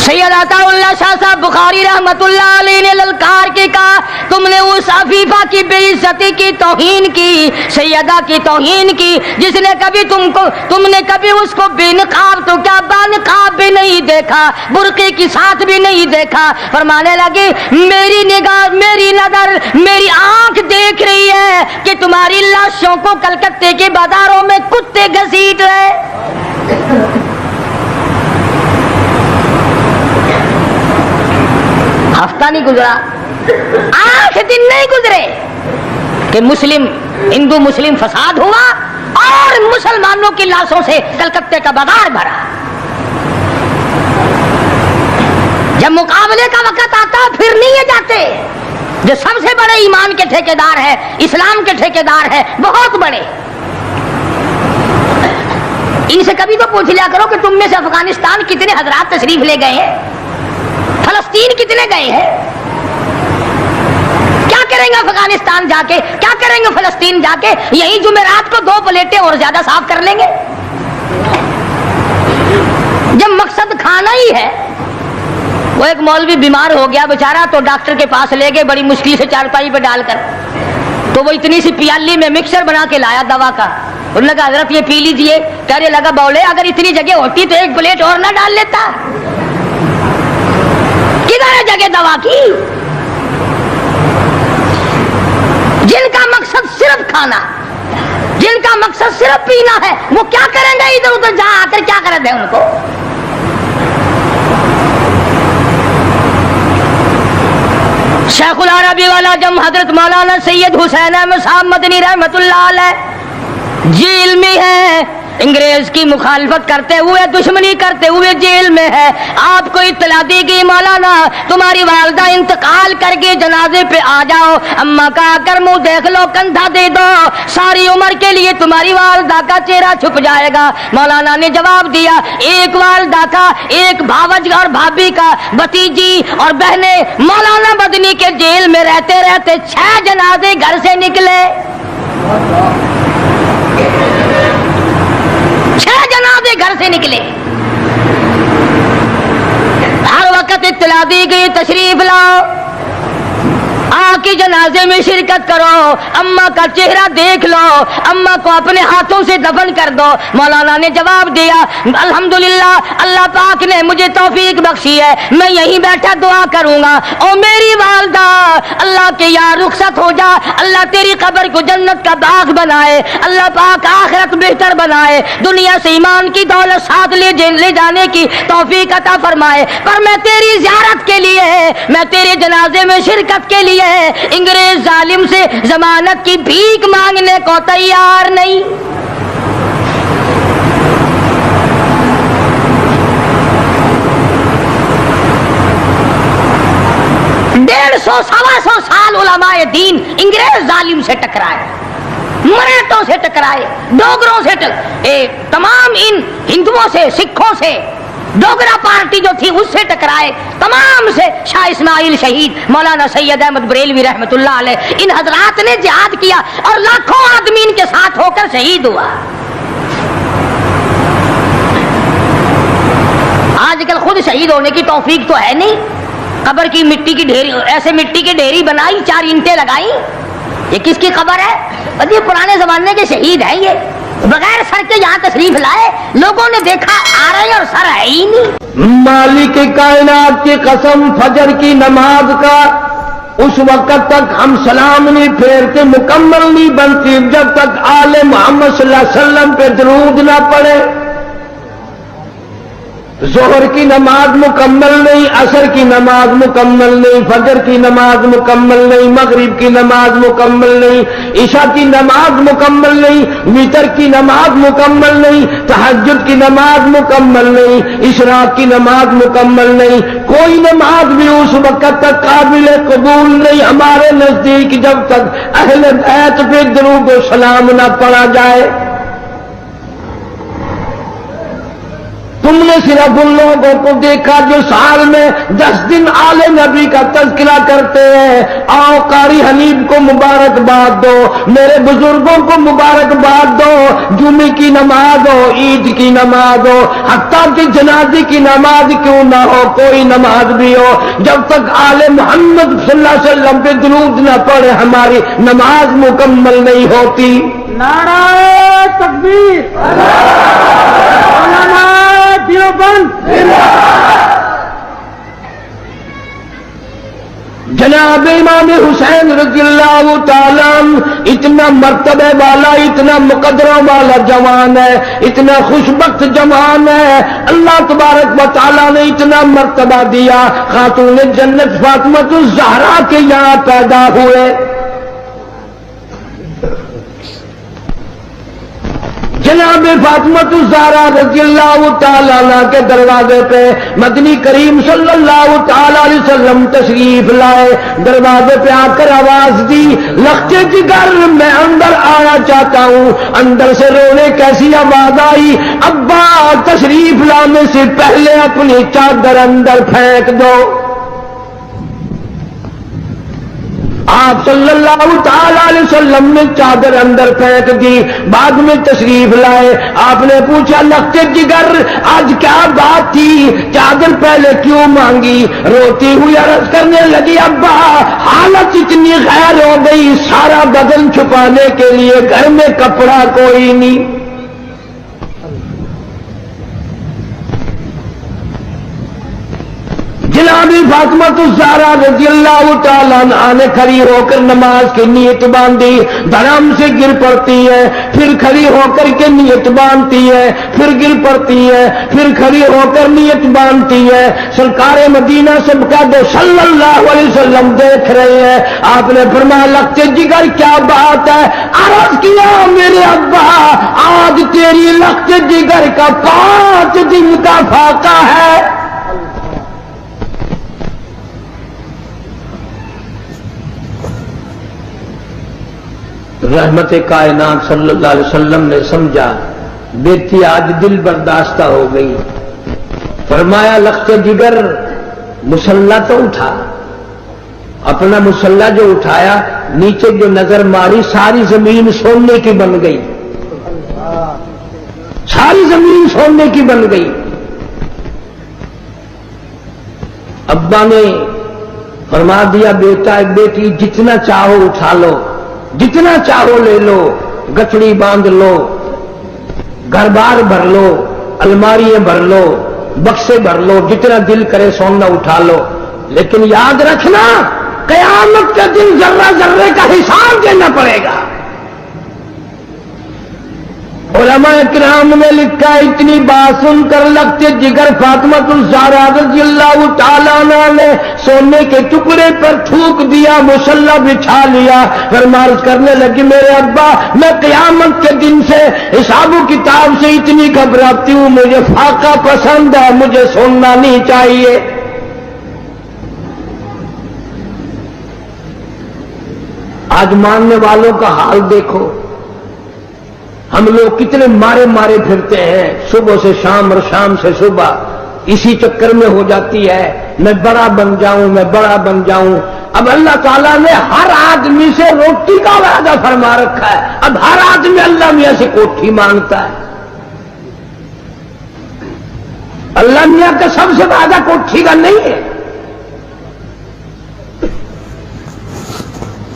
C: سید عطا اللہ شاہ صاحب بخاری رحمت اللہ علیہ نے للکار کے کہا تم نے اس عفیفہ کی بے عزتی کی، توہین کی، سیدہ کی توہین کی، جس نے کبھی تم نے کبھی اس کو بے نقاب تو کیا با نقاب بھی نہیں دیکھا، برقعے کی ساتھ بھی نہیں دیکھا۔ فرمانے لگی میری نگاہ، میری نظر، میری آنکھ دیکھ رہی ہے کہ تمہاری لاشوں کو کلکتے کے بازاروں میں کتے گھسیٹ رہے۔ ہفتہ نہیں گزرا، 8 دن نہیں گزرے کہ ہندو مسلم فساد ہوا اور مسلمانوں کی لاشوں سے کلکتے کا بازار بھرا۔ جب مقابلے کا وقت آتا پھر نہیں یہ جاتے، جو سب سے بڑے ایمان کے ٹھیکیدار ہے، اسلام کے ٹھیکیدار ہے، بہت بڑے، ان سے کبھی تو پوچھ لیا کرو کہ تم میں سے افغانستان کتنے حضرات تشریف لے گئے ہیں، فلسطین کتنے گئے ہیں، کیا کریں گے افغانستان جا کے، کیا کریں گے فلسطین جا کے، یہی جمعرات کو 2 پلیٹیں اور زیادہ صاف کر لیں گے۔ جب مقصد کھانا ہی ہے، وہ ایک مولوی بیمار ہو گیا بیچارہ، تو ڈاکٹر کے پاس لے گئے بڑی مشکل سے چارپائی پہ ڈال کر، تو وہ اتنی سی پیالی میں مکسر بنا کے لایا دوا کا، انہوں نے کہا حضرت یہ پی لیجئے، کہنے لگا بولے اگر اتنی جگہ ہوتی تو 1 پلیٹ اور نہ ڈال لیتا، کدھر ہے جگہ دوا کی؟ جن کا مقصد صرف کھانا، جن کا مقصد صرف پینا ہے، وہ کیا کریں گے ادھر ادھر جا آ کر، کیا کریں دیں ان کو؟ شیخ العربی والا جم حضرت مولانا سید حسین احمد صاحب مدنی رحمت اللہ علیہ جیل میں ہے، انگریز کی مخالفت کرتے ہوئے، دشمنی کرتے ہوئے جیل میں ہے۔ آپ کو اطلاع دی گئی مولانا تمہاری والدہ انتقال کر کے جنازے پہ آ جاؤ، اماں کا آ کر منہ دیکھ لو، کندھا دے دو، ساری عمر کے لیے تمہاری والدہ کا چہرہ چھپ جائے گا۔ مولانا نے جواب دیا ایک والدہ کا، ایک بھاوج اور بھابھی کا، بھتیجی اور بہنیں مولانا مدنی کے جیل میں رہتے رہتے 6 جنازے گھر سے نکلے، 6 جنازے گھر سے نکلے۔ ہر وقت اطلاع دی گئی تشریف لاؤ، آ کے جنازے میں شرکت کرو، اماں کا چہرہ دیکھ لو، اماں کو اپنے ہاتھوں سے دفن کر دو۔ مولانا نے جواب دیا الحمدللہ اللہ پاک نے مجھے توفیق بخشی ہے، میں یہیں بیٹھا دعا کروں گا، او میری والدہ اللہ کے یار رخصت ہو جا، اللہ تیری قبر کو جنت کا باغ بنائے، اللہ پاک آخرت بہتر بنائے، دنیا سے ایمان کی دولت ساتھ لے جانے کی توفیق عطا فرمائے، پر میں تیری زیارت کے لیے، میں تیرے جنازے میں شرکت کے لیے انگریز ظالم سے ضمانت کی بھیک مانگنے کو تیار نہیں۔ 150-125 سال علماء دین انگریز ظالم سے ٹکرائے، مراٹھوں سے ٹکرائے، ڈوگروں سے تمام ان ہندوؤں سے، سکھوں سے، ڈوگرا پارٹی جو تھی اس سے ٹکرائے، تمام سے، شاہ اسماعیل شہید، مولانا سید احمد بریلوی رحمت اللہ علیہ، ان حضرات نے جہاد کیا اور لاکھوں آدمی ان کے ساتھ ہو کر شہید ہوا۔ آج کل خود شہید ہونے کی توفیق تو ہے نہیں، قبر کی مٹی کی ڈھیری، ایسے مٹی کی ڈھیری بنائی، 4 اینٹیں لگائی، یہ کس کی قبر ہے؟ یہ پرانے زمانے کے شہید ہیں، یہ بغیر سر کے یہاں تشریف لائے، لوگوں نے دیکھا آ رہے اور سر ہے ہی نہیں۔
A: مالک کائنات کی قسم، فجر کی نماز کا اس وقت تک ہم سلام نہیں پھیرتے، مکمل نہیں بنتی جب تک آل محمد صلی اللہ علیہ وسلم پہ درود نہ پڑے۔ ظہر کی نماز مکمل نہیں، عصر کی نماز مکمل نہیں، فجر کی نماز مکمل نہیں، مغرب کی نماز مکمل نہیں، عشاء کی نماز مکمل نہیں، وتر کی نماز مکمل نہیں، تہجد کی نماز مکمل نہیں، اشراق کی نماز مکمل نہیں، کوئی نماز بھی اس وقت تک قابل قبول نہیں ہمارے نزدیک جب تک اہل بیت پہ درود و سلام نہ پڑھا جائے۔ تم نے صرف ان لوگوں کو دیکھا جو سال میں 10 دن آل نبی کا تذکرہ کرتے ہیں. آؤ قاری حنیف کو مبارکباد دو, میرے بزرگوں کو مبارکباد دو. جمعے کی نماز ہو, عید کی نماز ہو, حتیٰ کہ جنازے کی نماز کیوں نہ ہو, کوئی نماز بھی ہو, جب تک آل محمد صلی اللہ علیہ وسلم پہ درود نہ پڑے ہماری نماز مکمل نہیں ہوتی.
D: نعرہ تکبیر، علماء دیوبند،
A: جناب امام حسین رضی اللہ تعالیٰ عنہ اتنا مرتبے والا, اتنا مقدروں والا جوان ہے, اتنا خوشبخت جوان ہے. اللہ تبارک و تعالیٰ نے اتنا مرتبہ دیا. خاتون جنت فاطمہ الزہرا کے یہاں پیدا ہوئے. جناب فاطمہ الزہرا رضی اللہ تعالیٰ عنہ کے دروازے پہ مدنی کریم صلی اللہ تعالیٰ علیہ وسلم تشریف لائے. دروازے پہ آ کر آواز دی, لختے جگر میں اندر آنا چاہتا ہوں. اندر سے رونے کیسی آواز آئی, ابا تشریف لانے سے پہلے اپنی چادر اندر پھینک دو. آپ صلی اللہ تعالی علیہ وسلم نے چادر اندر پھینک دی. بعد میں تشریف لائے. آپ نے پوچھا, لختے جگر آج کیا بات تھی, چادر پہلے کیوں مانگی؟ روتی ہوئی عرض کرنے لگی, ابا حالت اتنی غیر ہو گئی, سارا بدن چھپانے کے لیے گھر میں کپڑا کوئی نہیں. جناب فاطمہ الزہرا رضی اللہ تعالیٰ عنہا نے کھڑی ہو کر نماز کی نیت باندھی. دھڑام سے گر پڑتی ہے, پھر کھڑی ہو کر کے نیت باندھتی ہے, پھر گر پڑتی ہے, پھر کھڑی ہو کر نیت باندھتی ہے. سرکار مدینہ سب کا دو صلی اللہ علیہ وسلم دیکھ رہے ہیں. آپ نے فرمایا, لختے جگر کیا بات ہے؟ عرض کیا, میرے ابا آج تیری لختے جگر کا 5 دن کا فاقہ ہے. رحمت کائنات صلی اللہ علیہ وسلم نے سمجھا بیٹی آج دل برداشتہ ہو گئی. فرمایا, لختے جگر مسلح تو اٹھا. اپنا مسلح جو اٹھایا, نیچے جو نظر ماری ساری زمین سونے کی بن گئی, ساری زمین سونے کی بن گئی. ابا نے فرما دیا, بیٹا بیٹی جتنا چاہو اٹھا لو, جتنا چاہو لے لو, گٹھڑی باندھ لو, گھر بار بھر لو, الماریاں بھر لو, بکسے بھر لو, جتنا دل کرے سونا اٹھا لو. لیکن یاد رکھنا, قیامت کے دن ذرہ ذرے کا حساب دینا پڑے گا. علماء کرام نے لکھا, اتنی بات سن کر لختے جگر فاطمہ الزہرا رضی اللہ تعالیٰ عنہ نے سونے کے ٹکڑے پر تھوک دیا, مسلح بچھا لیا. پھر عرض کرنے لگی, میرے ابا میں قیامت کے دن سے حساب و کتاب سے اتنی گھبراتی ہوں, مجھے فاقہ پسند ہے, مجھے سننا نہیں چاہیے. آج ماننے والوں کا حال دیکھو. ہم لوگ کتنے مارے مارے پھرتے ہیں, صبح سے شام اور شام سے صبح, اسی چکر میں ہو جاتی ہے میں بڑا بن جاؤں, میں بڑا بن جاؤں. اب اللہ تعالیٰ نے ہر آدمی سے روٹی کا وعدہ فرما رکھا ہے. اب ہر آدمی اللہ میاں سے کوٹھی مانگتا ہے. اللہ میاں کا سب سے وعدہ کوٹھی کا نہیں ہے.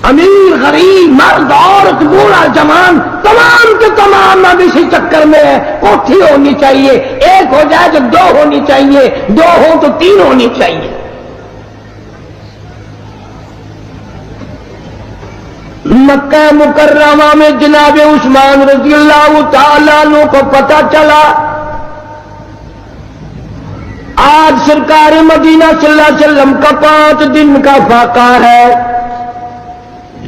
A: امیر غریب مرد عورت بوڑھا جوان تمام کے تمام اب اسی چکر میں ہے. کوٹھی ہونی چاہیے, ایک ہو جائے تو 2 ہونی چاہیے, 2 ہو تو 3 ہونی چاہیے. مکہ مکرمہ میں جناب عثمان رضی اللہ تعالیٰ عنہ کو پتہ چلا آج سرکار مدینہ صلی اللہ علیہ وسلم کا 5 دن کا فاقہ ہے.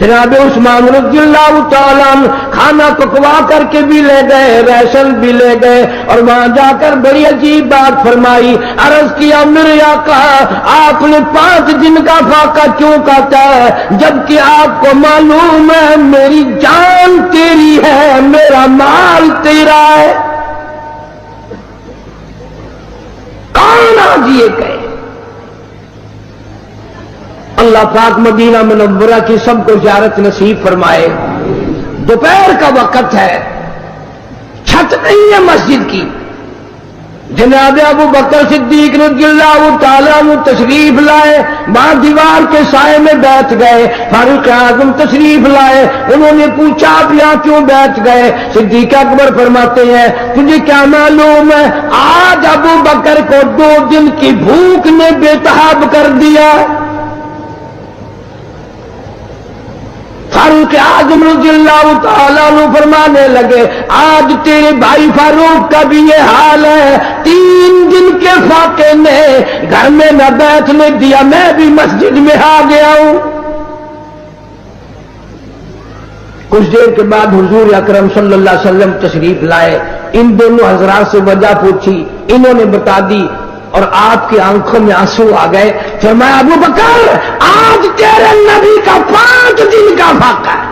A: جناب عثمان رضی اللہ تعالیٰ عنہ کھانا پکوا کر کے بھی لے گئے, راشن بھی لے گئے, اور وہاں جا کر بڑی عجیب بات فرمائی. عرض کیا, میرے آقا آپ نے 5 دن کا فاقہ کیوں کہتا ہے, جبکہ آپ کو معلوم ہے میری جان تیری ہے, میرا مال تیرا ہے. آج یہ گئے۔ اللہ پاک مدینہ منورہ کی سب کو زیارت نصیب فرمائے۔ دوپہر کا وقت ہے، چھت نہیں ہے مسجد کی۔ جناب ابو بکر صدیق رضی اللہ تعالیٰ عنہ تشریف لائے، وہاں دیوار کے سائے میں بیٹھ گئے۔ فاروق اعظم تشریف لائے، انہوں نے پوچھا آپ یہاں کیوں بیٹھ گئے؟ صدیق اکبر فرماتے ہیں تجھے کیا معلوم ہے آج ابو بکر کو 2 دن کی بھوک نے بےتاب کر دیا۔ فاروق اعظم رضی اللہ تعالیٰ عنہ فرمانے لگے آج تیرے بھائی فاروق کا بھی یہ حال ہے، 3 دن کے فاقے نے گھر میں نہ بیٹھنے دیا، میں بھی مسجد میں آ گیا ہوں۔ کچھ دیر کے بعد حضور اکرم صلی اللہ علیہ وسلم تشریف لائے، ان دونوں حضرات سے وجہ پوچھی، انہوں نے بتا دی اور آپ کی آنکھوں میں آنسو آ گئے۔ فرمایا ابو بکر آج تیرے نبی کا 5 دن کا فاقہ ہے۔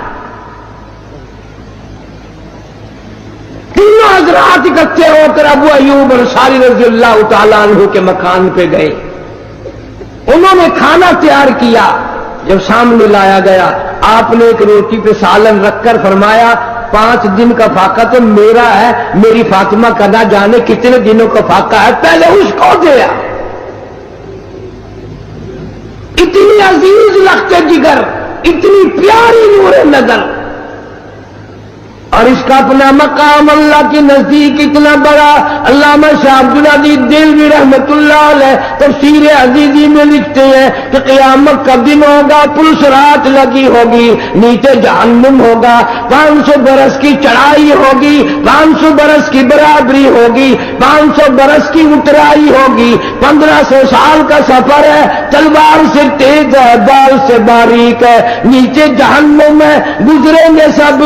A: تینوں حضرات اکٹھے ہو کر ابو ایوب انصاری رضی اللہ تعالیٰ عنہ کے مکان پہ گئے، انہوں نے کھانا تیار کیا۔ جب سامنے لایا گیا آپ نے ایک روٹی پہ سالن رکھ کر فرمایا 5 دن کا فاقہ تو میرا ہے، میری فاطمہ کا نہ جانے کتنے دنوں کا فاقہ ہے، پہلے اس کو دیا۔ اتنی عزیز لخت جگر، اتنی پیاری نور نظر، اور اس کا اپنا مقام اللہ کے نزدیک اتنا بڑا۔ علامہ شاہ عبد العزیز دہلوی رحمۃ اللہ علیہ تفسیر عزیزی میں لکھتے ہیں کہ قیامت کا دن ہوگا، پل صراط لگی ہوگی، نیچے جہنم ہوگا، 500 برس کی چڑھائی ہوگی، 500 برس کی برابری ہوگی، 500 برس کی اترائی ہوگی، 1500 سال کا سفر ہے، تلوار سے تیز ہے، بال سے باریک ہے، نیچے جہنم میں گزریں گے سب،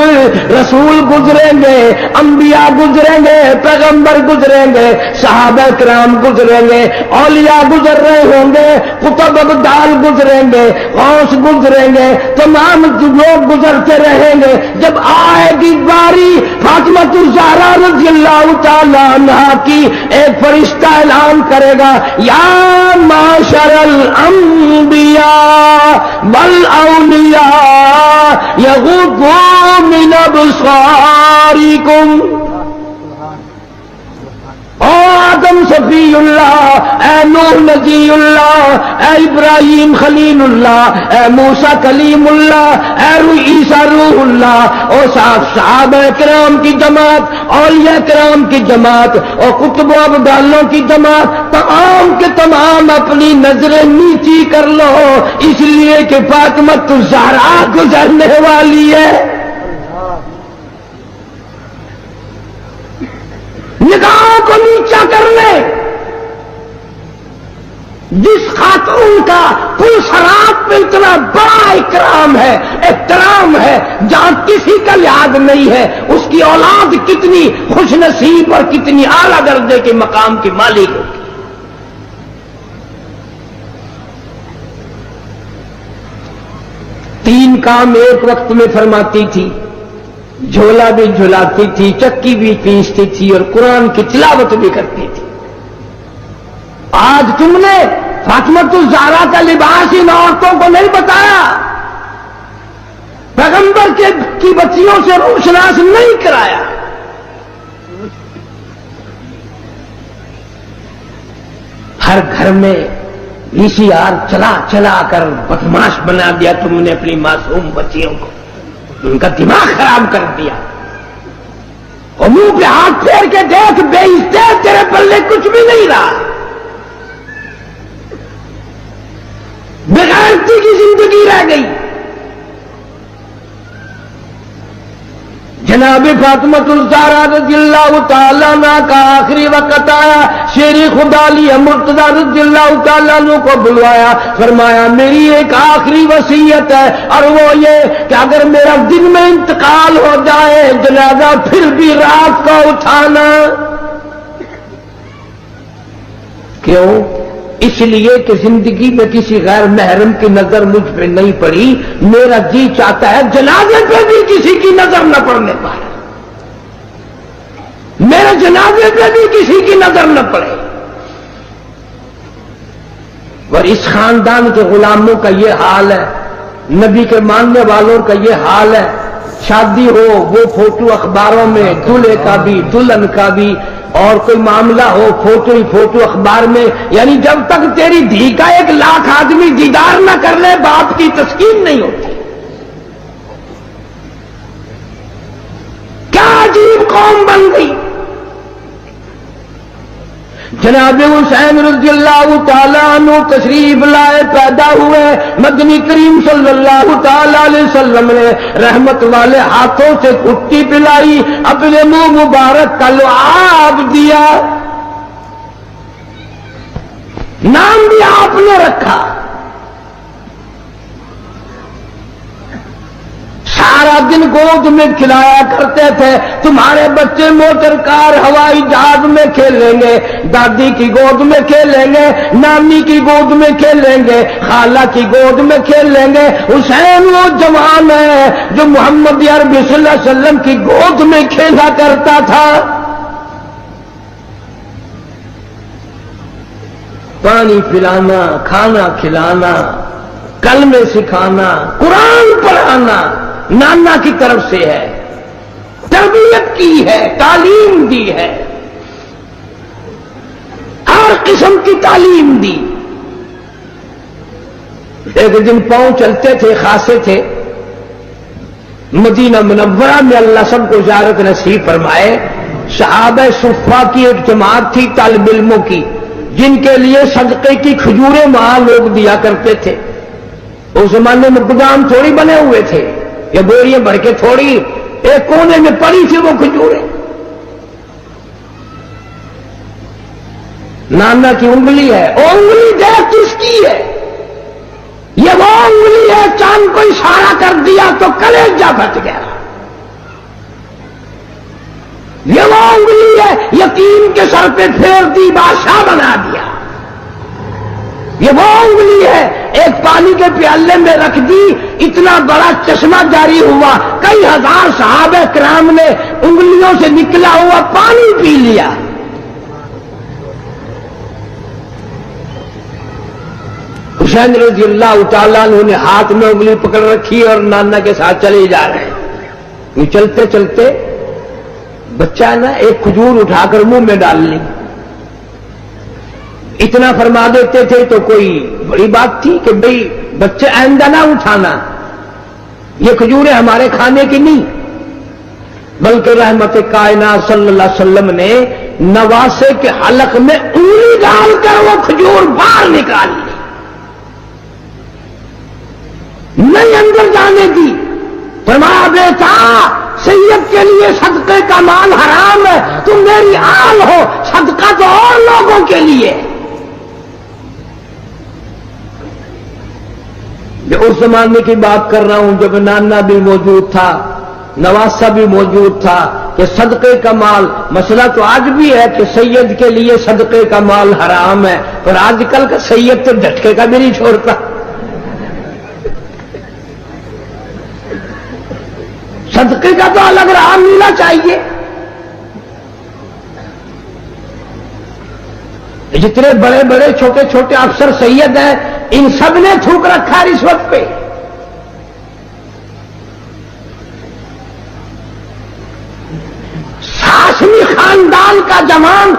A: رسول گزریں گے، انبیاء گزریں گے، پیغمبر گزریں گے، صحابہ کرام گزریں گے، اولیاء گزر رہے ہوں گے، قطب ابدال گزریں گے، غوث گزریں گے، تمام لوگ گزرتے رہیں گے۔ جب آئے گی باری فاطمہ الزہرا رضی اللہ تعالیٰ عنہا کی، ایک فرشتہ اعلان کرے گا یا معاشر الانبیاء والاولیاء یغضوا من ابصارکم۔ او آدم صفی اللہ، اے نوح نجی اللہ، اے ابراہیم خلیل اللہ، اے موسیٰ کلیم اللہ، اے عیسیٰ روح اللہ، او صحابہ کرام کی جماعت، اولیاء کرام کی جماعت، اور قطب و ابدالوں کی جماعت، تمام کے تمام اپنی نظریں نیچی کر لو، اس لیے کہ فاطمہ الزہرا گزرنے والی ہے۔ نگاہوں کو نیچا کر لے، جس خاتون کا پل صراط پہ اتنا بڑا اکرام ہے، احترام ہے، جہاں کسی کا یاد نہیں ہے، اس کی اولاد کتنی خوش نصیب اور کتنی اعلیٰ درجے کے مقام کی مالک ہوگی۔ تین کام ایک وقت میں فرماتی تھی، جھولا بھی جھلاتی تھی، چکی بھی پیستی تھی، اور قرآن کی تلاوت بھی کرتی تھی۔ آج تم نے فاطمہ الزہرا کا لباس ان عورتوں کو نہیں بتایا، پیغمبر کی بچیوں سے روشناس نہیں کرایا۔ ہر گھر میں VCR چلا چلا کر بدماش بنا دیا تم نے اپنی معصوم بچیوں کو، ان کا دماغ خراب کر دیا۔ اور منہ پہ ہاتھ پھیر کے دیکھ، بے عزت تیرے پلے کچھ بھی نہیں رہا، بغیرتی کی زندگی رہ گئی۔ جناب فاطمہ الزہرا رضی اللہ تعالیٰ عنہ کا آخری وقت آیا، شیر خدا علی مرتضیٰ رضی اللہ تعالیٰ عنہ کو بلوایا، فرمایا میری ایک آخری وصیت ہے، اور وہ یہ کہ اگر میرا دن میں انتقال ہو جائے جنازہ پھر بھی رات کو اٹھانا۔ کیوں؟ اس لیے کہ زندگی میں کسی غیر محرم کی نظر مجھ پہ نہیں پڑی، میرا جی چاہتا ہے جنازے پہ بھی کسی کی نظر نہ پڑنے پائے، میرے جنازے پہ بھی کسی کی نظر نہ پڑے۔ اور اس خاندان کے غلاموں کا یہ حال ہے، نبی کے ماننے والوں کا یہ حال ہے، شادی ہو وہ فوٹو اخباروں میں، دلہے کا بھی دلہن کا بھی، اور کوئی معاملہ ہو فوٹو ہی فوٹو اخبار میں، یعنی جب تک تیری دھی کا 1,00,000 آدمی دیدار نہ کر لے باپ کی تسکین نہیں ہوتی۔ کیا عجیب قوم بن گئی۔ جناب حسین رضی اللہ تعالیٰ عنہ تشریف لائے، پیدا ہوئے، مدنی کریم صلی اللہ تعالیٰ علیہ وسلم نے رحمت والے ہاتھوں سے گھٹی پلائی، اپنے منہ مبارک کا لعاب دیا، نام بھی آپ نے رکھا، سارا دن گود میں کھلایا کرتے تھے۔ تمہارے بچے موٹر کار ہوائی جہاز میں کھیلیں گے، دادی کی گود میں کھیلیں گے، نانی کی گود میں کھیلیں گے، خالہ کی گود میں کھیلیں گے۔ حسین وہ جوان ہے جو محمد عربی صلی اللہ علیہ وسلم کی گود میں کھیلا کرتا تھا۔ پانی پلانا، کھانا کھلانا، کلمے سکھانا، قرآن پڑھانا نانا کی طرف سے ہے، تربیت کی ہے، تعلیم دی ہے، ہر قسم کی تعلیم دی۔ ایک دن پاؤں چلتے تھے، خاصے تھے، مدینہ منورہ میں اللہ سب کو زیارت نصیب فرمائے۔ صحابہ صفہ کی ایک جماعت تھی طالب علموں کی، جن کے لیے صدقے کی کھجوریں وہاں لوگ دیا کرتے تھے۔ اس زمانے میں گودام تھوڑی بنے ہوئے تھے، یہ بوریاں بھر کے تھوڑی، ایک کونے میں پڑی تھی وہ کھجوریں۔ نانا کی انگلی ہے، وہ انگلی دیکھ کس کی ہے؟ یہ وہ انگلی ہے، چاند کو اشارہ کر دیا تو کلیجہ پھٹ گیا۔ یہ وہ انگلی ہے، یتیم کے سر پہ پھیر دی، بادشاہ بنا دیا۔ یہ وہ انگلی ہے، ایک پانی کے پیالے میں رکھ دی، اتنا بڑا چشمہ جاری ہوا، کئی ہزار صحابہ کرام نے انگلیوں سے نکلا ہوا پانی پی لیا۔ حسین رضی اللہ تعالیٰ عنہ نے ہاتھ میں انگلی پکڑ رکھی اور نانا کے ساتھ چلے جا رہے ہیں۔ یہ چلتے چلتے بچہ نا ایک کھجور اٹھا کر منہ میں ڈال لی، اتنا فرما دیتے تھے تو کوئی بڑی بات تھی کہ بھئی بچے آئندہ نہ اٹھانا، یہ کھجوریں ہمارے کھانے کی نہیں، بلکہ رحمت کائنات صلی اللہ علیہ وسلم نے نواسے کے حلق میں انگلی ڈال کر وہ کھجور باہر نکال لی، نہیں اندر جانے دی۔ فرمایا بیٹا سید کے لیے صدقے کا مال حرام ہے، تم میری آل ہو، صدقہ تو اور لوگوں کے لیے۔ میں اس زمانے کی بات کر رہا ہوں جب نانا بھی موجود تھا، نواسا بھی موجود تھا، کہ صدقے کا مال، مسئلہ تو آج بھی ہے کہ سید کے لیے صدقے کا مال حرام ہے، پر آج کل کا سید تو جھٹکے کا بھی نہیں چھوڑتا۔ صدقے کا تو الگ راہ ملنا چاہیے۔ جتنے بڑے بڑے چھوٹے چھوٹے افسر سید ہیں، ان سب نے تھوک رکھا رشوت پہ۔ ہاشمی خاندان کا جوان،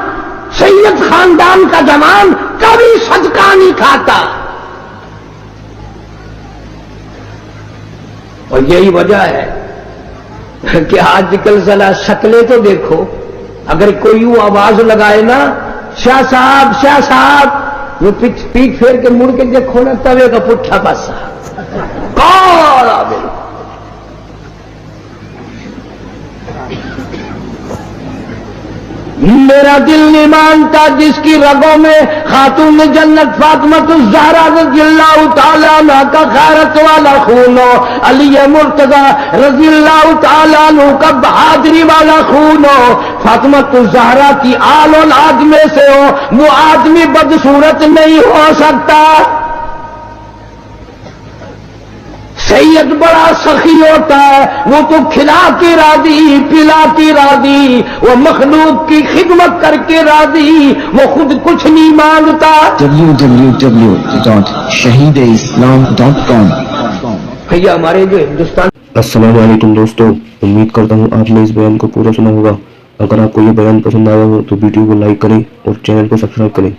A: سید خاندان کا جوان کبھی صدقہ نہیں کھاتا، اور یہی وجہ ہے کہ آج کل ذرا شکلیں تو دیکھو، اگر کوئی یوں آواز لگائے نا شاہ صاحب، وہ پیٹ پھیر کے مڑ کے دیکھو نا توے کا پٹھا پاسا کون آبے۔ میرا دل نہیں مانتا جس کی رگوں میں خاتون جنت فاطمہ الزہرا رضی اللہ تعالیٰ عنہ کا غیرت والا خون ہو، علی مرتضی رضی اللہ تعالیٰ عنہ کا بہادری والا خون ہو، فاطمہ الزہرا کی آل اولاد میں سے ہو، وہ آدمی بدصورت نہیں ہو سکتا۔ سید بڑا سخی ہوتا ہے، وہ تو کھلا کے راضی، پلا کے راضی، وہ مخلوق کی خدمت کر کے راضی، وہ خود کچھ نہیں مانگتا۔
E: www.shahideislam.com
A: بھیا ہمارے جو ہندوستان
F: السلام علیکم دوستو، امید کرتا ہوں آپ نے اس بیان کو پورا سنا ہوگا۔ اگر آپ کو یہ بیان پسند آیا ہو تو ویڈیو کو لائک کریں اور چینل کو سبسکرائب کریں۔